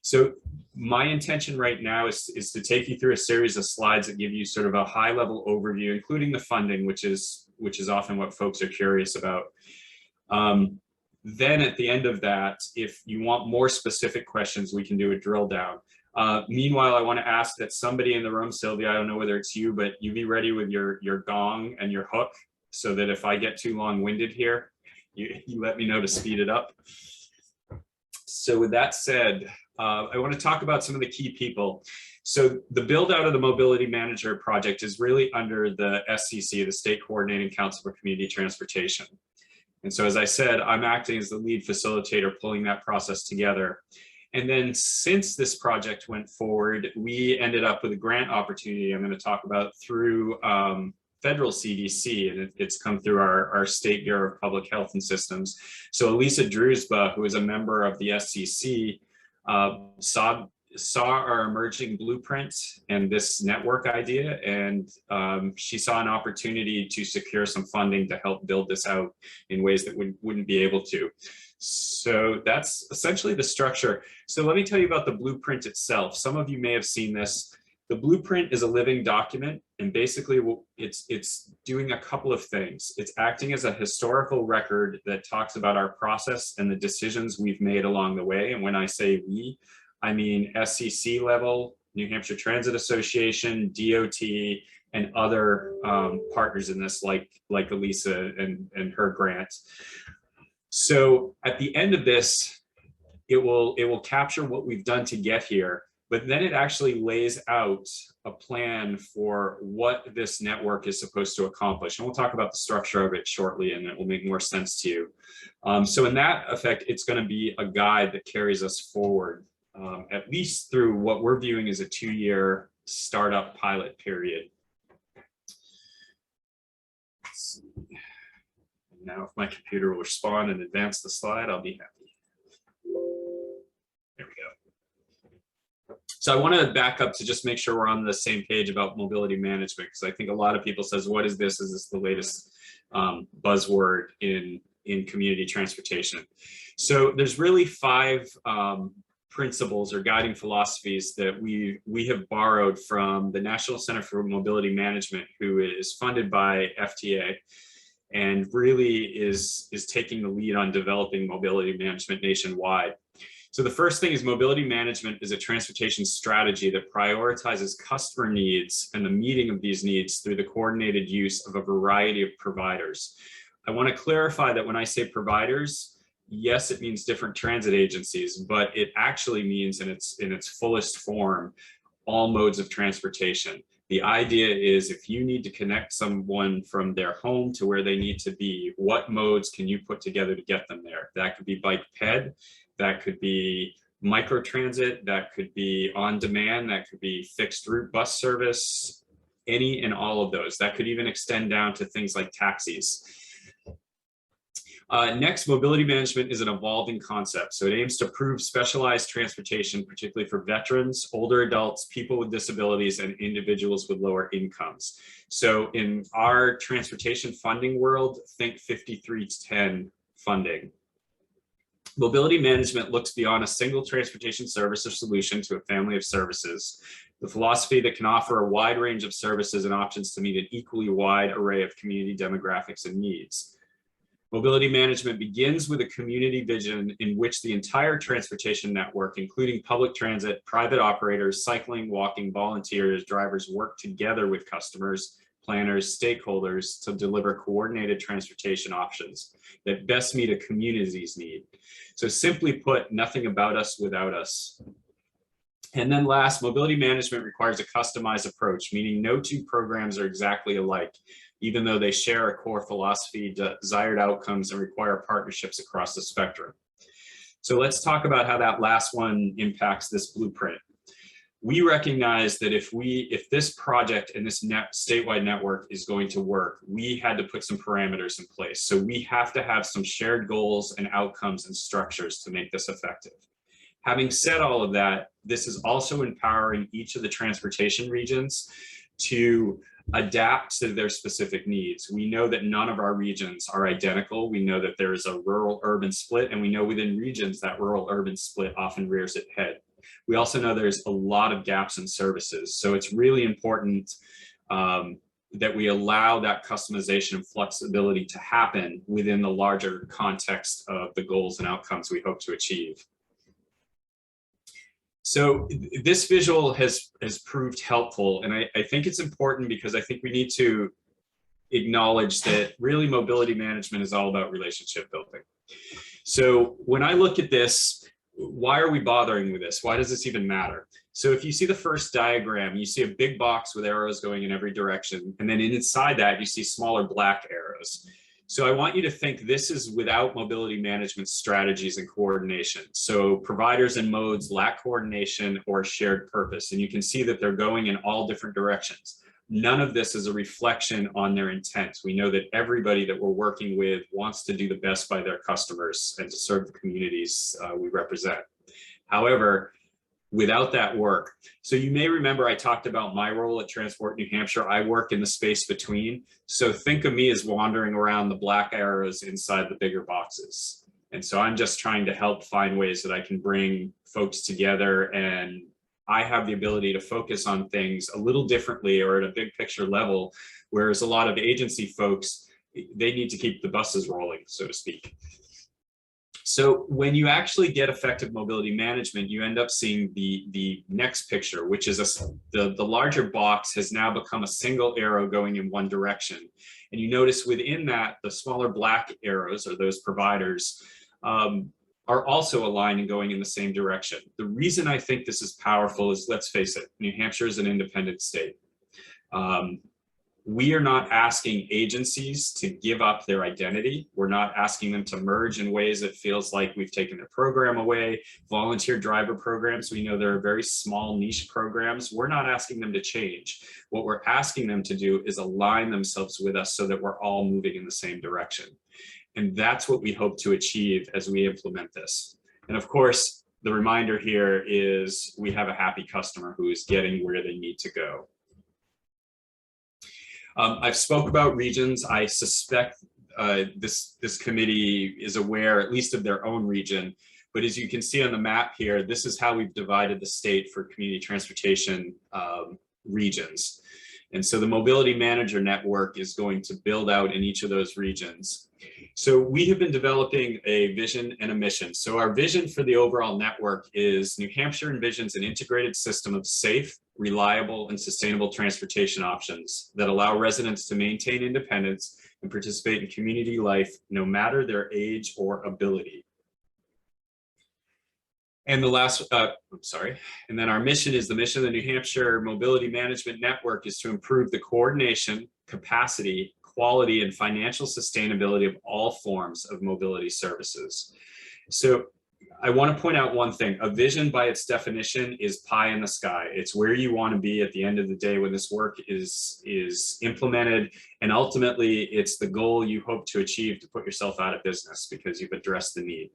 L: So my intention right now is to take you through a series of slides that give you sort of a high level overview, including the funding, which is often what folks are curious about. Then at the end of that, if you want more specific questions, we can do a drill down. Meanwhile, I want to ask that somebody in the room, Sylvia, I don't know whether it's you, but you be ready with your gong and your hook so that if I get too long-winded here, you let me know to speed it up. So with that said, I want to talk about some of the key people. So the build out of the Mobility Manager Project is really under the SCC, the State Coordinating Council for Community Transportation. And so, as I said, I'm acting as the lead facilitator, pulling that process together. And then since this project went forward, we ended up with a grant opportunity I'm going to talk about through federal CDC, and it's come through our State Bureau of Public Health and Systems. So Elisa Druzba, who is a member of the SCC, saw our emerging blueprint and this network idea, and she saw an opportunity to secure some funding to help build this out in ways that wouldn't be able to. So that's essentially the structure. So let me tell you about the blueprint itself. Some of you may have seen this. The blueprint is a living document, and basically it's doing a couple of things. It's acting as a historical record that talks about our process and the decisions we've made along the way. And when I say we, I mean SCC level, New Hampshire Transit Association, DOT, and other partners in this, like Elisa and her grant. So at the end of this, it will capture what we've done to get here, but then it actually lays out a plan for what this network is supposed to accomplish. And we'll talk about the structure of it shortly, and it will make more sense to you. So in that effect, it's going to be a guide that carries us forward, at least through what we're viewing as a 2-year startup pilot period. Let's see. Now, if my computer will respond and advance the slide, I'll be happy. There we go. So I want to back up to just make sure we're on the same page about mobility management, because I think a lot of people says, what is this? Is this the latest buzzword in community transportation? So there's really 5 principles or guiding philosophies that we have borrowed from the National Center for Mobility Management, who is funded by FTA, and really is taking the lead on developing mobility management nationwide. So the first thing is mobility management is a transportation strategy that prioritizes customer needs and the meeting of these needs through the coordinated use of a variety of providers. I want to clarify that when I say providers, yes, it means different transit agencies, but it actually means in its fullest form, all modes of transportation. The idea is if you need to connect someone from their home to where they need to be, what modes can you put together to get them there? That could be bike ped, that could be microtransit, that could be on demand, that could be fixed route bus service, any and all of those. That could even extend down to things like taxis. Next, mobility management is an evolving concept. So it aims to improve specialized transportation, particularly for veterans, older adults, people with disabilities, and individuals with lower incomes. So in our transportation funding world, think 5310 funding. Mobility management looks beyond a single transportation service or solution to a family of services. The philosophy that can offer a wide range of services and options to meet an equally wide array of community demographics and needs. Mobility management begins with a community vision in which the entire transportation network, including public transit, private operators, cycling, walking, volunteers, drivers, work together with customers, planners, stakeholders to deliver coordinated transportation options that best meet a community's need. So simply put, nothing about us without us. And then last, mobility management requires a customized approach, meaning no 2 programs are exactly alike, even though they share a core philosophy, desired outcomes, and require partnerships across the spectrum. So let's talk about how that last one impacts this blueprint. We recognize that if this project and this statewide network is going to work, we had to put some parameters in place. So we have to have some shared goals and outcomes and structures to make this effective. Having said all of that, this is also empowering each of the transportation regions to adapt to their specific needs. We know that none of our regions are identical. We know that there is a rural-urban split, and we know within regions that rural-urban split often rears its head. We also know there's a lot of gaps in services. So it's really important that we allow that customization and flexibility to happen within the larger context of the goals and outcomes we hope to achieve. So this visual has proved helpful, and I think it's important because I think we need to acknowledge that really mobility management is all about relationship building. So when I look at this, why are we bothering with this? Why does this even matter? So if you see the first diagram, you see a big box with arrows going in every direction, and then inside that you see smaller black arrows. So I want you to think this is without mobility management strategies and coordination. So providers and modes lack coordination or shared purpose. And you can see that they're going in all different directions. None of this is a reflection on their intent. We know that everybody that we're working with wants to do the best by their customers and to serve the communities we represent. However, without that work, so you may remember I talked about my role at Transport New Hampshire. I work in the space between. So think of me as wandering around the black arrows inside the bigger boxes. And so I'm just trying to help find ways that I can bring folks together, and I have the ability to focus on things a little differently or at a big picture level, whereas a lot of agency folks, they need to keep the buses rolling, so to speak. So when you actually get effective mobility management, you end up seeing the next picture, which is the larger box has now become a single arrow going in one direction. And you notice within that, the smaller black arrows, or those providers, are also aligned and going in the same direction. The reason I think this is powerful is, let's face it, New Hampshire is an independent state. We are not asking agencies to give up their identity. We're not asking them to merge in ways that feels like we've taken their program away. Volunteer driver programs, we know there are very small niche programs. We're not asking them to change. What we're asking them to do is align themselves with us so that we're all moving in the same direction. And that's what we hope to achieve as we implement this. And of course, the reminder here is we have a happy customer who is getting where they need to go. I've spoke about regions. I suspect this committee is aware at least of their own region, but as you can see on the map here, this is how we've divided the state for community transportation regions. And so the mobility manager network is going to build out in each of those regions. So we have been developing a vision and a mission. So our vision for the overall network is New Hampshire envisions an integrated system of safe, reliable, and sustainable transportation options that allow residents to maintain independence and participate in community life, no matter their age or ability. And the last, and then our mission is the mission of the New Hampshire Mobility Management Network is to improve the coordination, capacity, quality, and financial sustainability of all forms of mobility services. So I want to point out one thing. A vision by its definition is pie in the sky. It's where you want to be at the end of the day when this work is implemented. And ultimately, it's the goal you hope to achieve to put yourself out of business because you've addressed the need.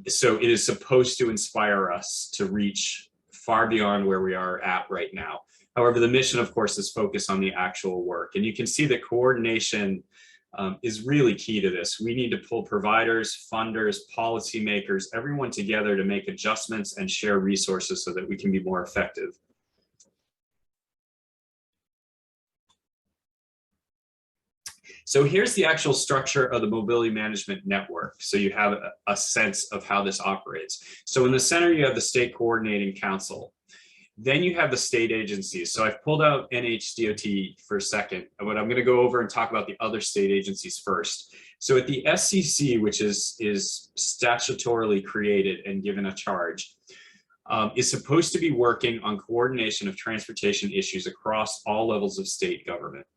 L: So it is supposed to inspire us to reach far beyond where we are at right now. However, the mission, of course, is focused on the actual work. And you can see that coordination is really key to this. We need to pull providers, funders, policymakers, everyone together to make adjustments and share resources so that we can be more effective. So here's the actual structure of the mobility management network. So you have a sense of how this operates. So in the center, you have the state coordinating council. Then you have the state agencies. So I've pulled out NHDOT for a second, but I'm going to go over and talk about the other state agencies first. So at the SCC, which is statutorily created and given a charge, is supposed to be working on coordination of transportation issues across all levels of state government.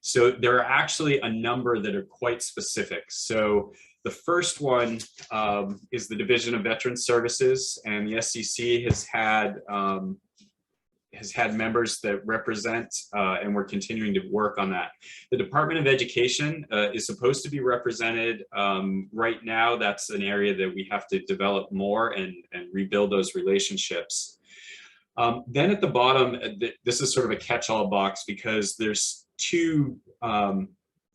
L: So there are actually a number that are quite specific. So the first one is the Division of Veterans Services, and the SCC has had members that represent, and we're continuing to work on that. The Department of Education is supposed to be represented. Right now, that's an area that we have to develop more and rebuild those relationships. Then at the bottom, this is sort of a catch-all box because there's two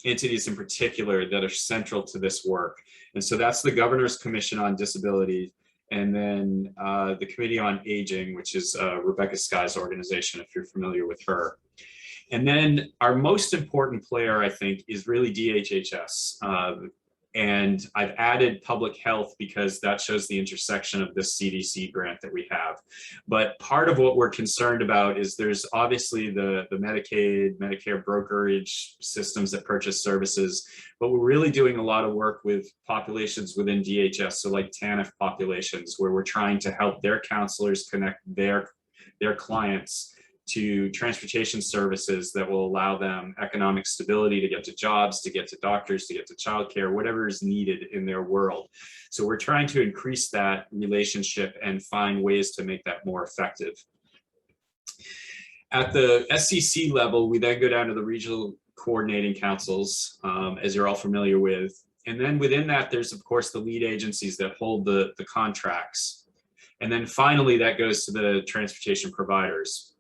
L: entities in particular that are central to this work. And so that's the Governor's Commission on Disability, and then the Committee on Aging, which is Rebecca Skye's organization, if you're familiar with her. And then our most important player, I think, is really DHHS. And I've added public health because that shows the intersection of this CDC grant that we have. But part of what we're concerned about is there's obviously the Medicaid, Medicare brokerage systems that purchase services, but we're really doing a lot of work with populations within DHS, so like TANF populations, where we're trying to help their counselors connect their clients to transportation services that will allow them economic stability to get to jobs, to get to doctors, to get to childcare, whatever is needed in their world. So we're trying to increase that relationship and find ways to make that more effective. At the SCC level, we then go down to the regional coordinating councils, as you're all familiar with. And then within that, there's of course the lead agencies that hold the contracts. And then finally, that goes to the transportation providers.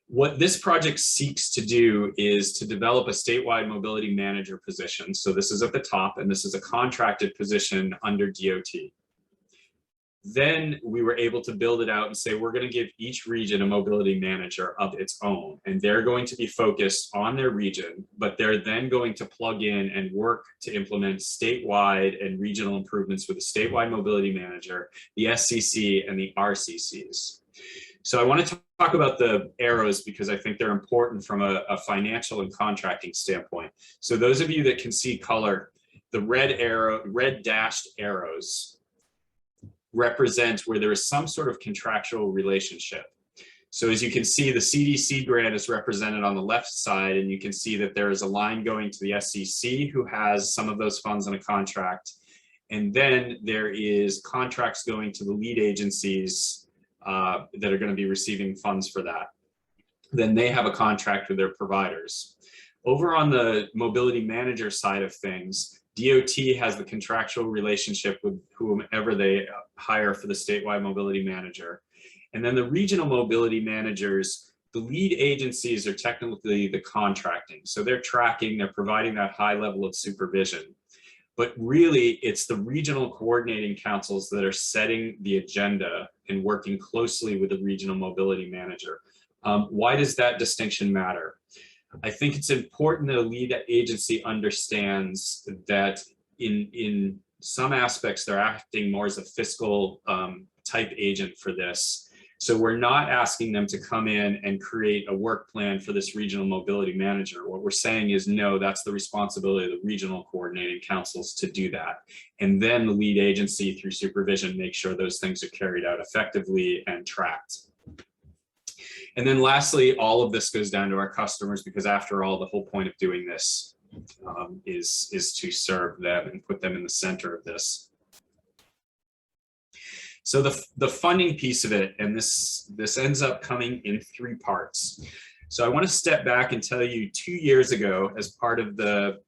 L: What this project seeks to do is to develop a statewide mobility manager position. So this is at the top, and this is a contracted position under DOT. Then we were able to build it out and say, we're going to give each region a mobility manager of its own, and they're going to be focused on their region, but they're then going to plug in and work to implement statewide and regional improvements with the statewide mobility manager, the SCC, and the RCCs. So I want to talk about the arrows because I think they're important from a financial and contracting standpoint. So those of you that can see color, the red dashed arrows represent where there is some sort of contractual relationship. So as you can see, the CDC grant is represented on the left side, and you can see that there is a line going to the SCC, who has some of those funds on a contract. And then there is contracts going to the lead agencies that are going to be receiving funds for that. Then they have a contract with their providers. Over on the mobility manager side of things, DOT has the contractual relationship with whomever they hire for the statewide mobility manager. And then the regional mobility managers, the lead agencies are technically the contracting. So they're tracking, they're providing that high level of supervision. But really, it's the regional coordinating councils that are setting the agenda and working closely with the regional mobility manager. Why does that distinction matter? I think it's important that a lead agency understands that in some aspects, they're acting more as a fiscal type agent for this. So we're not asking them to come in and create a work plan for this regional mobility manager. What we're saying is, no, that's the responsibility of the regional coordinating councils to do that. And then the lead agency through supervision makes sure those things are carried out effectively and tracked. And then lastly, all of this goes down to our customers, because after all, the whole point of doing this is to serve them and put them in the center of this. So the funding piece of it, and this ends up coming in 3 parts. So I want to step back and tell you 2 years ago, as part of the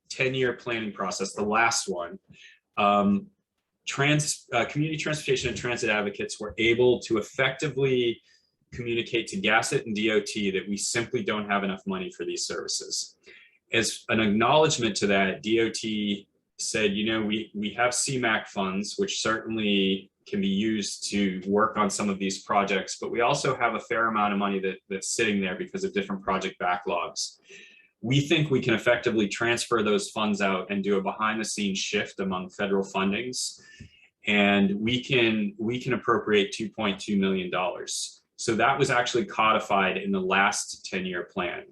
L: 10-year planning process, the last one, community transportation and transit advocates were able to effectively communicate to GASSET and DOT that we simply don't have enough money for these services. As an acknowledgement to that, DOT said, you know, we have CMAQ funds, which certainly can be used to work on some of these projects, but we also have a fair amount of money that's sitting there because of different project backlogs. We think we can effectively transfer those funds out and do a behind-the-scenes shift among federal fundings, and we can appropriate $2.2 million. So that was actually codified in the last 10-year plan.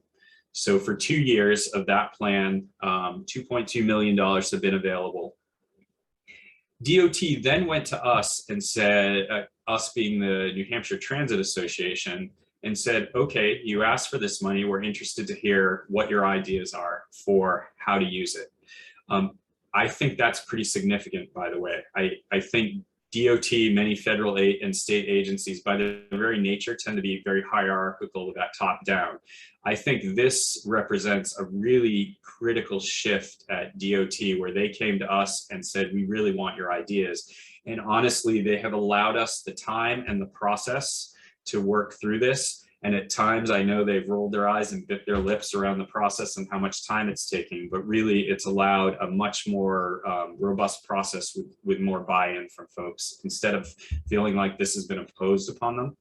L: So for 2 years of that plan, $2.2 million have been available. DOT then went to us and said, us being the New Hampshire Transit Association, and said, okay, you asked for this money. We're interested to hear what your ideas are for how to use it. I think that's pretty significant, by the way. I think DOT, many federal and state agencies, by their very nature, tend to be very hierarchical with that top down. I think this represents a really critical shift at DOT, where they came to us and said, we really want your ideas. And honestly, they have allowed us the time and the process to work through this. And at times, I know they've rolled their eyes and bit their lips around the process and how much time it's taking, but really it's allowed a much more robust process with more buy-in from folks, instead of feeling like this has been imposed upon them.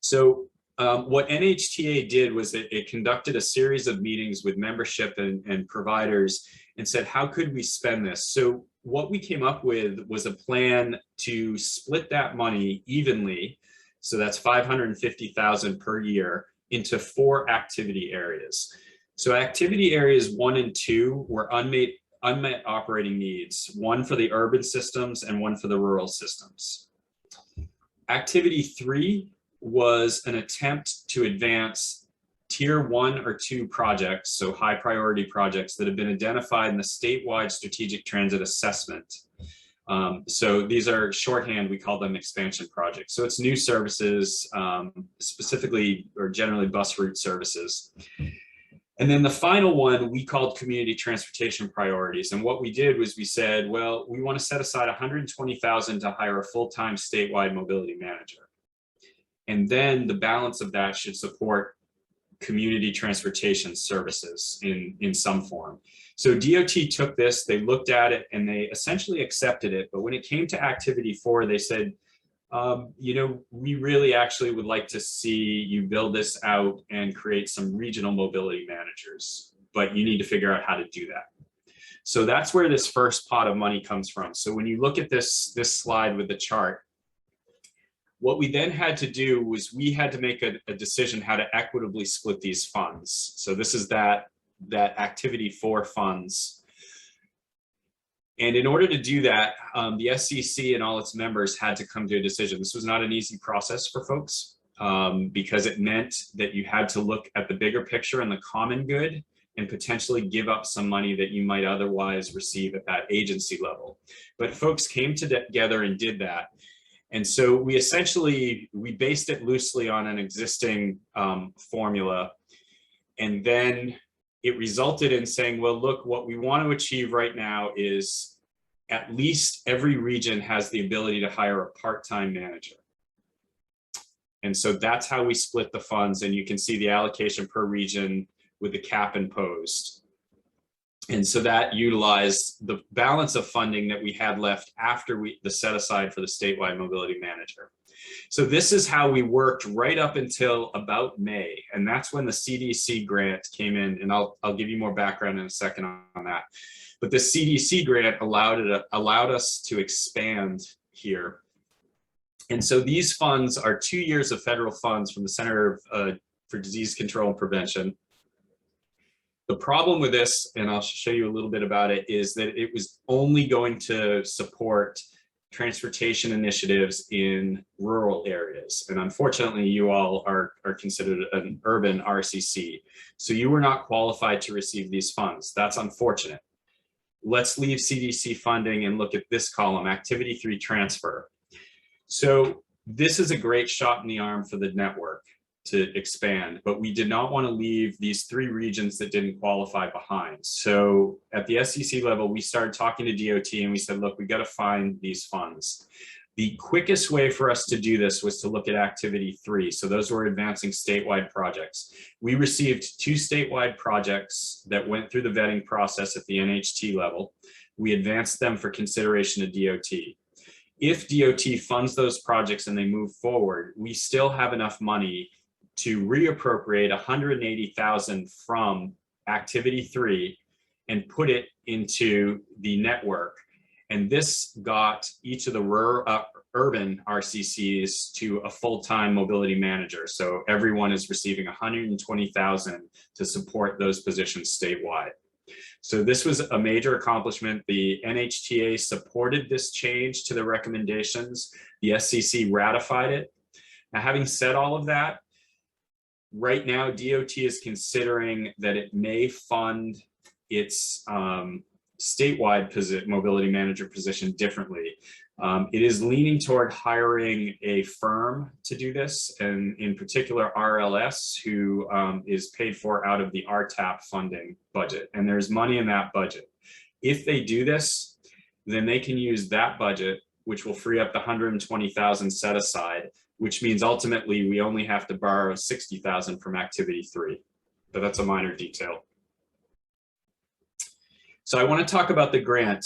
L: So what NHTA did was it conducted a series of meetings with membership and providers and said, how could we spend this? So what we came up with was a plan to split that money evenly. So that's $550,000 per year into 4 activity areas. So activity areas 1 and 2 were unmet operating needs, one for the urban systems and one for the rural systems. Activity 3 was an attempt to advance tier 1 or 2 projects, so high priority projects that have been identified in the statewide strategic transit assessment. So these are shorthand, we call them expansion projects. So it's new services, specifically or generally bus route services. And then the final one we called community transportation priorities. And what we did was we said, well, we want to set aside $120,000 to hire a full-time statewide mobility manager. And then the balance of that should support community transportation services in some form. So DOT took this, they looked at it, and they essentially accepted it. But when it came to activity 4, they said, you know, we really actually would like to see you build this out and create some regional mobility managers, but you need to figure out how to do that. So that's where this first pot of money comes from. So when you look at this slide with the chart, what we then had to do was we had to make a decision how to equitably split these funds. So this is that activity 4 funds. And in order to do that, the SCC and all its members had to come to a decision. This was not an easy process for folks because it meant that you had to look at the bigger picture and the common good and potentially give up some money that you might otherwise receive at that agency level. But folks came together and did that. And so we based it loosely on an existing formula. And then it resulted in saying, well, look, what we want to achieve right now is at least every region has the ability to hire a part-time manager. And so that's how we split the funds. And you can see the allocation per region with the cap imposed. And so that utilized the balance of funding that we had left after the set aside for the statewide mobility manager. So this is how we worked right up until about May. And that's when the CDC grant came in. And I'll give you more background in a second on that. But the CDC grant allowed us to expand here. And so these funds are 2 years of federal funds from the Center for Disease Control and Prevention. The problem with this, and I'll show you a little bit about it, is that it was only going to support transportation initiatives in rural areas. And unfortunately, you all are considered an urban RCC. So you were not qualified to receive these funds. That's unfortunate. Let's leave CDC funding and look at this column, activity 3 transfer. So this is a great shot in the arm for the network to expand, but we did not want to leave these 3 regions that didn't qualify behind. So at the SCC level, we started talking to DOT and we said, look, we got to find these funds. The quickest way for us to do this was to look at activity 3. So those were advancing statewide projects. We received 2 statewide projects that went through the vetting process at the NHT level. We advanced them for consideration to DOT. If DOT funds those projects and they move forward, we still have enough money to reappropriate $180,000 from activity 3 and put it into the network. And this got each of the urban RCCs to a full-time mobility manager. So everyone is receiving $120,000 to support those positions statewide. So this was a major accomplishment. The NHTA supported this change to the recommendations. The SCC ratified it. Now, having said all of that, right now, DOT is considering that it may fund its statewide mobility manager position differently. It is leaning toward hiring a firm to do this, and in particular RLS, who is paid for out of the RTAP funding budget. And there's money in that budget. If they do this, then they can use that budget, which will free up the $120,000 set aside, which means ultimately we only have to borrow $60,000 from activity 3, but that's a minor detail. So I want to talk about the grant.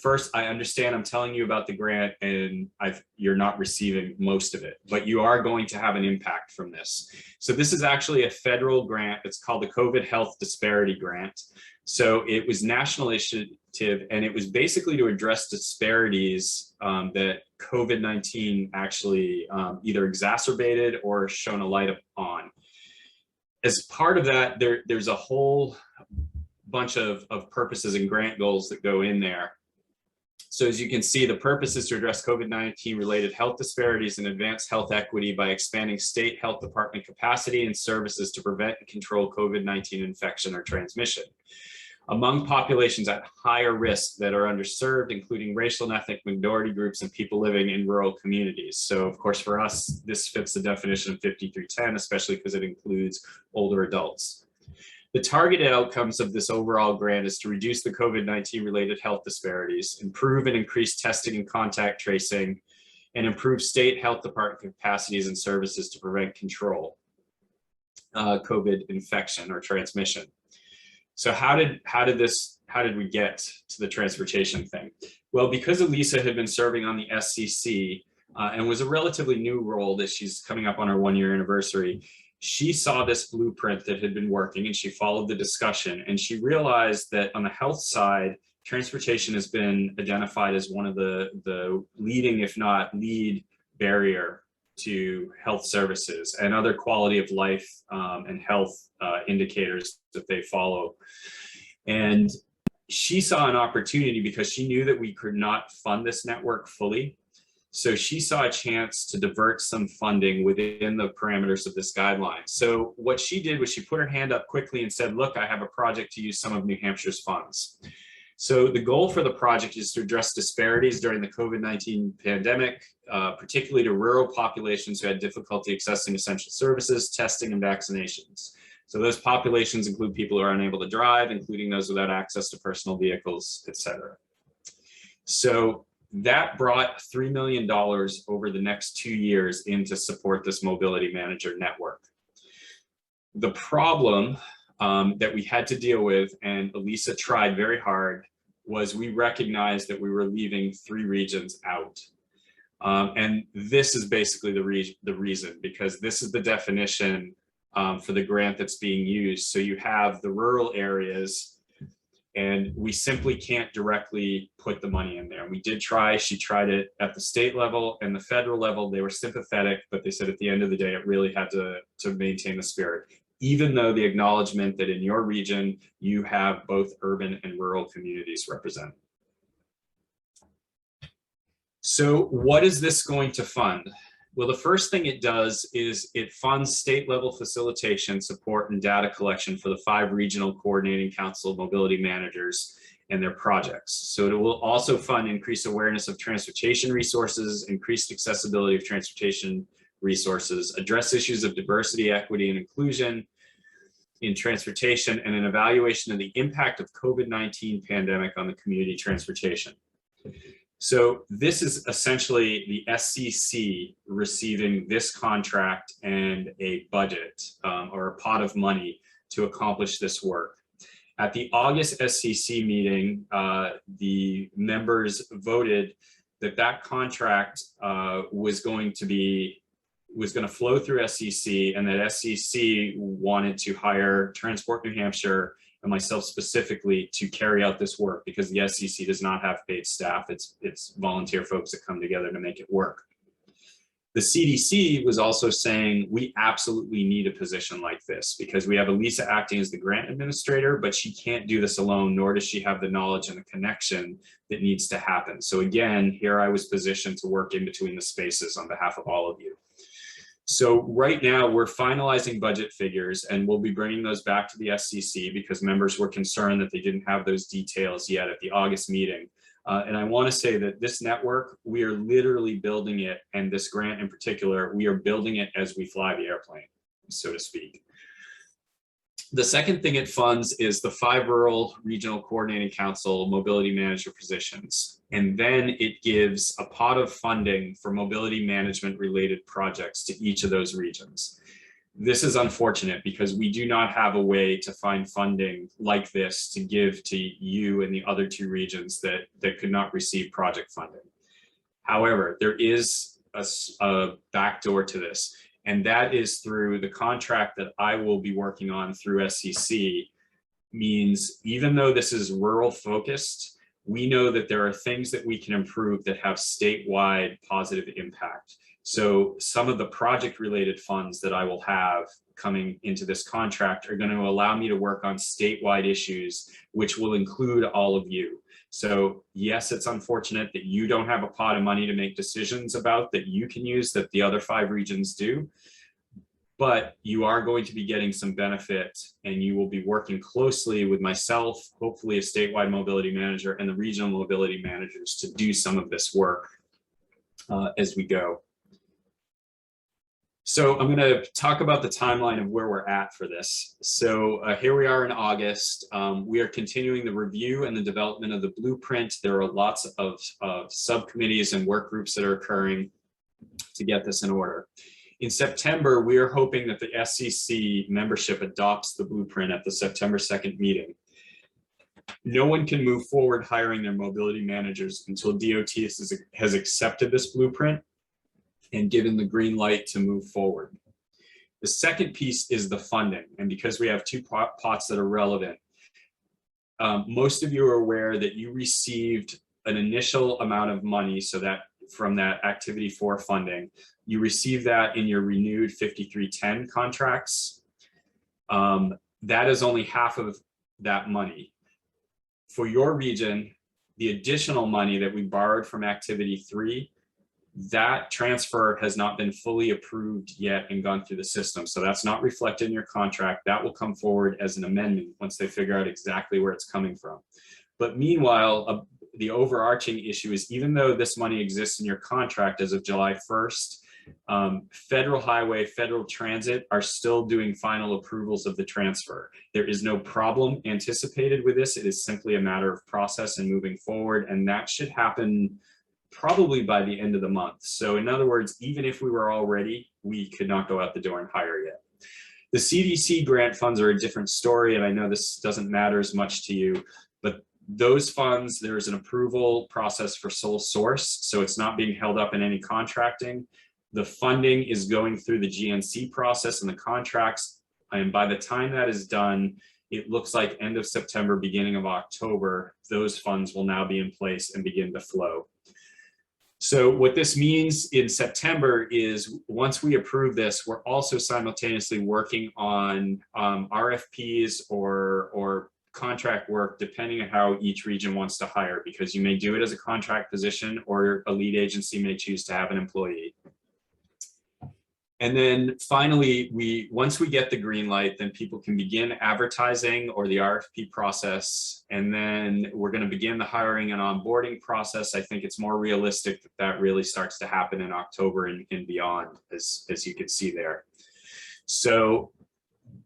L: First, I understand I'm telling you about the grant and you're not receiving most of it, but you are going to have an impact from this. So this is actually a federal grant. It's called the COVID Health Disparity Grant. So it was national initiative, and it was basically to address disparities that COVID-19 actually either exacerbated or shone a light on. As part of that, there's a whole bunch of purposes and grant goals that go in there. So as you can see, the purpose is to address COVID-19 related health disparities and advance health equity by expanding state health department capacity and services to prevent and control COVID-19 infection or transmission among populations at higher risk that are underserved, including racial and ethnic minority groups and people living in rural communities. So of course, for us, this fits the definition of 5310, especially because it includes older adults. The targeted outcomes of this overall grant is to reduce the COVID-19 related health disparities, improve and increase testing and contact tracing, and improve state health department capacities and services to prevent control COVID infection or transmission. So how did we get to the transportation thing? Well, because Elisa had been serving on the SCC and was a relatively new role that she's coming up on her 1-year anniversary, she saw this blueprint that had been working and she followed the discussion, and she realized that on the health side, transportation has been identified as one of the leading, if not lead, barrier to health services and other quality of life and health indicators that they follow. And she saw an opportunity because she knew that we could not fund this network fully. So she saw a chance to divert some funding within the parameters of this guideline. So what she did was she put her hand up quickly and said, look, I have a project to use some of New Hampshire's funds. So the goal for the project is to address disparities during the COVID-19 pandemic, particularly to rural populations who had difficulty accessing essential services, testing, and vaccinations. So those populations include people who are unable to drive, including those without access to personal vehicles, et cetera. So that brought $3 million over the next 2 years in to support this mobility manager network. The problem that we had to deal with, and Elisa tried very hard, was we recognized that we were leaving 3 regions out. And this is basically the reason, because this is the definition for the grant that's being used. So you have the rural areas, and we simply can't directly put the money in there. We did try, she tried it at the state level and the federal level. They were sympathetic, but they said at the end of the day, it really had to maintain the spirit, even though the acknowledgement that in your region, you have both urban and rural communities represented. So what is this going to fund? Well, the first thing it does is it funds state level facilitation, support, and data collection for the 5 regional coordinating council mobility managers and their projects. So it will also fund increased awareness of transportation resources, increased accessibility of transportation resources, address issues of diversity, equity, and inclusion in transportation, and an evaluation of the impact of COVID-19 pandemic on the community transportation. So this is essentially the SCC receiving this contract and a budget or a pot of money to accomplish this work. At the August SCC meeting, the members voted that that contract was going to flow through SCC, and that SCC wanted to hire Transport New Hampshire and myself specifically to carry out this work, because the SCC does not have paid staff. It's volunteer folks that come together to make it work. The CDC was also saying we absolutely need a position like this, because we have Elisa acting as the grant administrator, but she can't do this alone, nor does she have the knowledge and the connection that needs to happen. So again, here I was positioned to work in between the spaces on behalf of all of you. So right now we're finalizing budget figures, and we'll be bringing those back to the SCC because members were concerned that they didn't have those details yet at the August meeting. And I want to say that this network, we are literally building it, and this grant in particular, we are building it as we fly the airplane, so to speak. The second thing it funds is the 5 rural regional coordinating council mobility manager positions. And then it gives a pot of funding for mobility management related projects to each of those regions. This is unfortunate because we do not have a way to find funding like this to give to you and the other 2 regions that could not receive project funding. However, there is a backdoor to this, and that is through the contract that I will be working on through SCC. Means even though this is rural focused, we know that there are things that we can improve that have statewide positive impact. So some of the project related funds that I will have coming into this contract are going to allow me to work on statewide issues, which will include all of you. So yes, it's unfortunate that you don't have a pot of money to make decisions about that you can use that the other 5 regions do, but you are going to be getting some benefit, and you will be working closely with myself, hopefully a statewide mobility manager and the regional mobility managers to do some of this work as we go. So I'm going to talk about the timeline of where we're at for this. So here we are in August. We are continuing the review and the development of the blueprint. There are lots of subcommittees and work groups that are occurring to get this in order. In September, we are hoping that the SCC membership adopts the blueprint at the September 2nd meeting. No one can move forward hiring their mobility managers until DOT has accepted this blueprint and given the green light to move forward. The second piece is the funding. And because we have 2 pots that are relevant, most of you are aware that you received an initial amount of money, so that from that activity 4 funding, you received that in your renewed 5310 contracts. That is only half of that money. For your region, the additional money that we borrowed from activity 3, that transfer has not been fully approved yet and gone through the system. So that's not reflected in your contract. That will come forward as an amendment once they figure out exactly where it's coming from. But meanwhile, the overarching issue is, even though this money exists in your contract as of July 1st, Federal Highway, Federal Transit are still doing final approvals of the transfer. There is no problem anticipated with this. It is simply a matter of process and moving forward. And that should happen probably by the end of the month. So in other words, even if we were all ready, we could not go out the door and hire yet. The CDC grant funds are a different story, and I know this doesn't matter as much to you, but those funds, there's an approval process for sole source, so it's not being held up in any contracting. The funding is going through the GNC process and the contracts, and by the time that is done, it looks like end of September, beginning of October, those funds will now be in place and begin to flow. So what this means in September is, once we approve this, we're also simultaneously working on RFPs or contract work, depending on how each region wants to hire, because you may do it as a contract position, or a lead agency may choose to have an employee. And then finally, once we get the green light, then people can begin advertising or the RFP process. And then we're going to begin the hiring and onboarding process. I think it's more realistic that that really starts to happen in October and beyond, as you can see there. So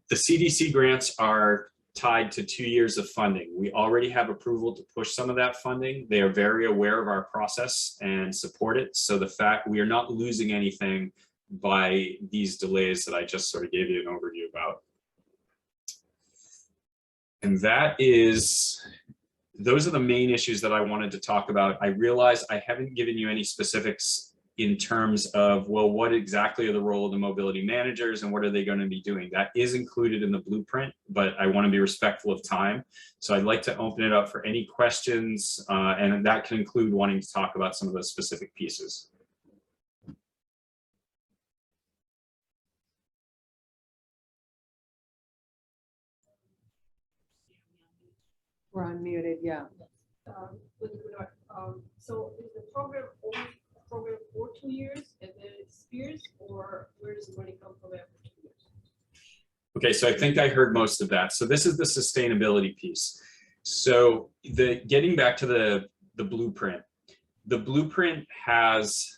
L: the CDC grants are tied to 2 years of funding. We already have approval to push some of that funding. They are very aware of our process and support it. So the fact we are not losing anything by these delays that I just sort of gave you an overview about. And those are the main issues that I wanted to talk about. I realize I haven't given you any specifics in terms of, well, what exactly are the role of the mobility managers and what are they going to be doing? That is included in the blueprint, but I want to be respectful of time. So I'd like to open it up for any questions, and that can include wanting to talk about some of those specific pieces.
A: We're unmuted, yeah.
K: So is the program only a program for 2 years and then it expires, or where does the money come from after 2 years?
L: Okay, so I think I heard most of that. So this is the sustainability piece. So getting back to the blueprint has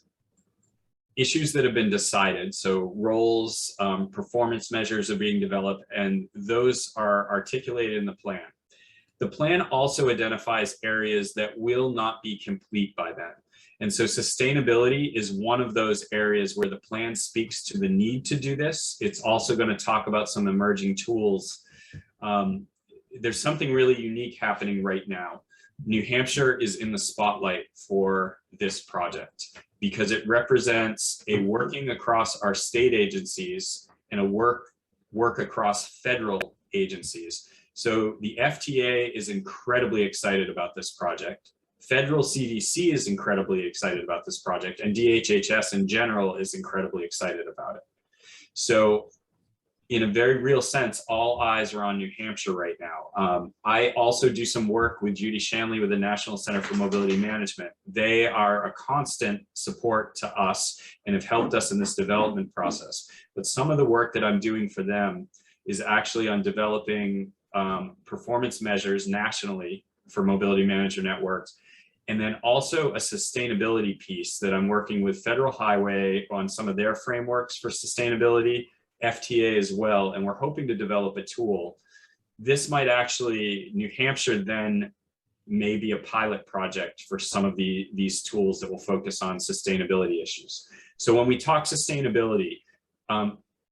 L: issues that have been decided. So roles, performance measures are being developed, and those are articulated in the plan. The plan also identifies areas that will not be complete by then. And so sustainability is one of those areas where the plan speaks to the need to do this. It's also going to talk about some emerging tools. There's something really unique happening right now. New Hampshire is in the spotlight for this project because it represents a working across our state agencies and a work across federal agencies. So the FTA is incredibly excited about this project. Federal CDC is incredibly excited about this project, and DHHS in general is incredibly excited about it. So in a very real sense, all eyes are on New Hampshire right now. I also do some work with Judy Shanley with the National Center for Mobility Management. They are a constant support to us and have helped us in this development process. But some of the work that I'm doing for them is actually on developing performance measures nationally for mobility manager networks. And then also a sustainability piece that I'm working with Federal Highway on some of their frameworks for sustainability, FTA as well, and we're hoping to develop a tool. This might actually, New Hampshire then may be a pilot project for some of these tools that will focus on sustainability issues. So when we talk sustainability,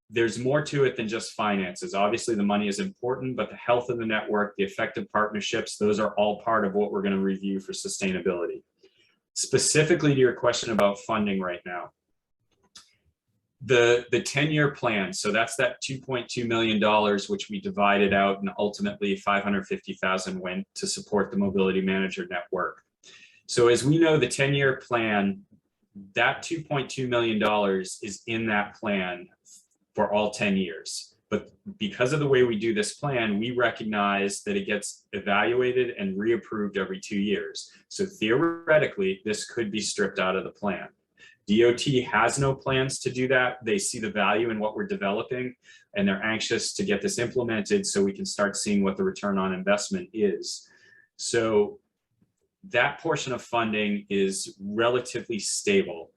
L: there's more to it than just finances. Obviously the money is important, but the health of the network, the effective partnerships, those are all part of what we're going to review for sustainability. Specifically to your question about funding right now, the 10-year plan, so that's that $2.2 million, which we divided out, and ultimately 550,000 went to support the mobility manager network. So as we know, the 10-year plan, that $2.2 million is in that plan for all 10 years. But because of the way we do this plan, we recognize that it gets evaluated and reapproved every 2 years. So theoretically, this could be stripped out of the plan. DOT has no plans to do that. They see the value in what we're developing, and they're anxious to get this implemented so we can start seeing what the return on investment is. So that portion of funding is relatively stable.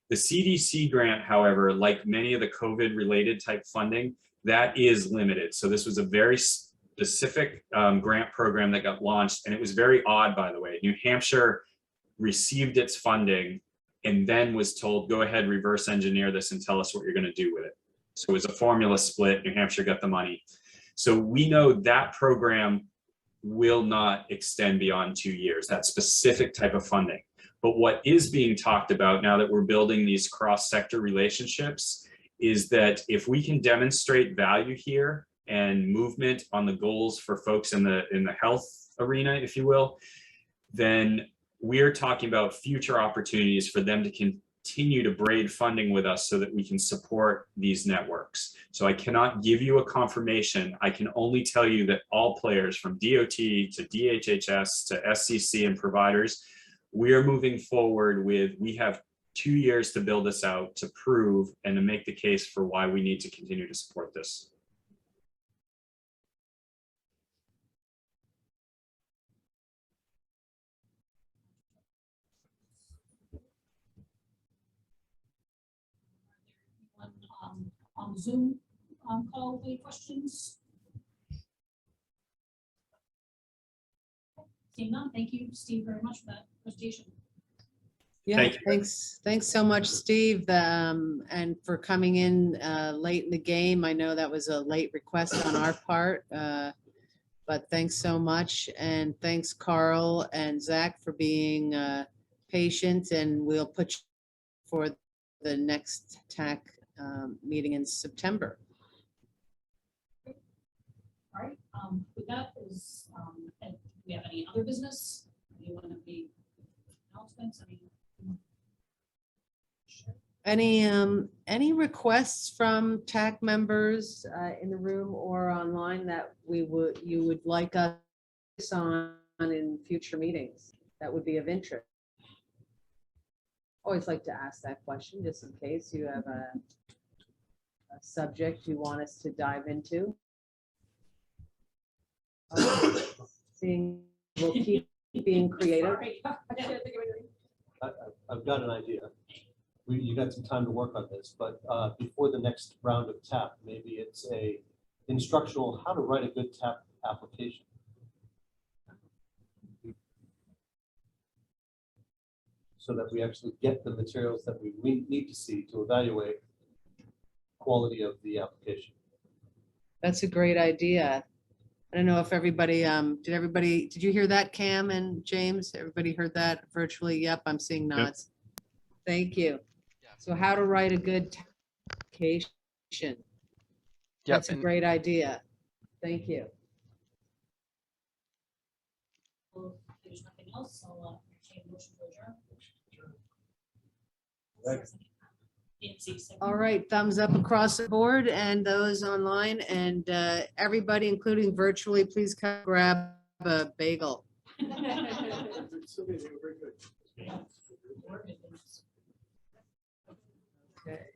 L: The CDC grant, however, like many of the COVID related type funding, that is limited. So this was a very specific grant program that got launched, and it was very odd, by the way. New Hampshire received its funding and then was told, go ahead, reverse engineer this and tell us what you're going to do with it. So it was a formula split. New Hampshire got the money. So we know that program will not extend beyond 2 years, that specific type of funding. But what is being talked about now that we're building these cross-sector relationships is that if we can demonstrate value here and movement on the goals for folks in the health arena, if you will, then we're talking about future opportunities for them to continue to braid funding with us so that we can support these networks. So I cannot give you a confirmation. I can only tell you that all players from DOT to DHHS to SCC and providers, we are moving forward with, we have 2 years to build this out, to prove and to make the case for why we need to continue to support this.
D: On Zoom call, any questions? Seeing none, thank you, Steve, very much for that presentation.
A: Yeah,
L: Thank you.
A: thanks so much, Steve, and for coming in late in the game. I know that was a late request on our part, but thanks so much. And thanks, Carl and Zach, for being patient, and we'll put you for the next TAC meeting in September.
D: All right, with that is, do we have any other business? Anyone have any announcements? Sure.
A: Any requests from TAC members in the room or online that you would like us on in future meetings that would be of interest? Always like to ask that question just in case you have a subject you want us to dive into. Seeing we'll keep being creative.
D: Sorry.
C: I've got an idea. You got some time to work on this, but before the next round of TAP, maybe it's a instructional how to write a good TAP application. So that we actually get the materials that we need to see to evaluate quality of the application.
A: That's a great idea. I don't know if everybody, did you hear that, Cam and James? Everybody heard that virtually? Yep, I'm seeing nods. Thank you. So how to write a good application. That's a great idea. Thank you.
D: Well, there's nothing else, I'll entertain a motion to adjourn.
J: Second.
D: Nancy, second.
A: All right, thumbs up across the board and those online and everybody, including virtually, please come grab a bagel.
J: Sylvia, you were very good.
A: Okay.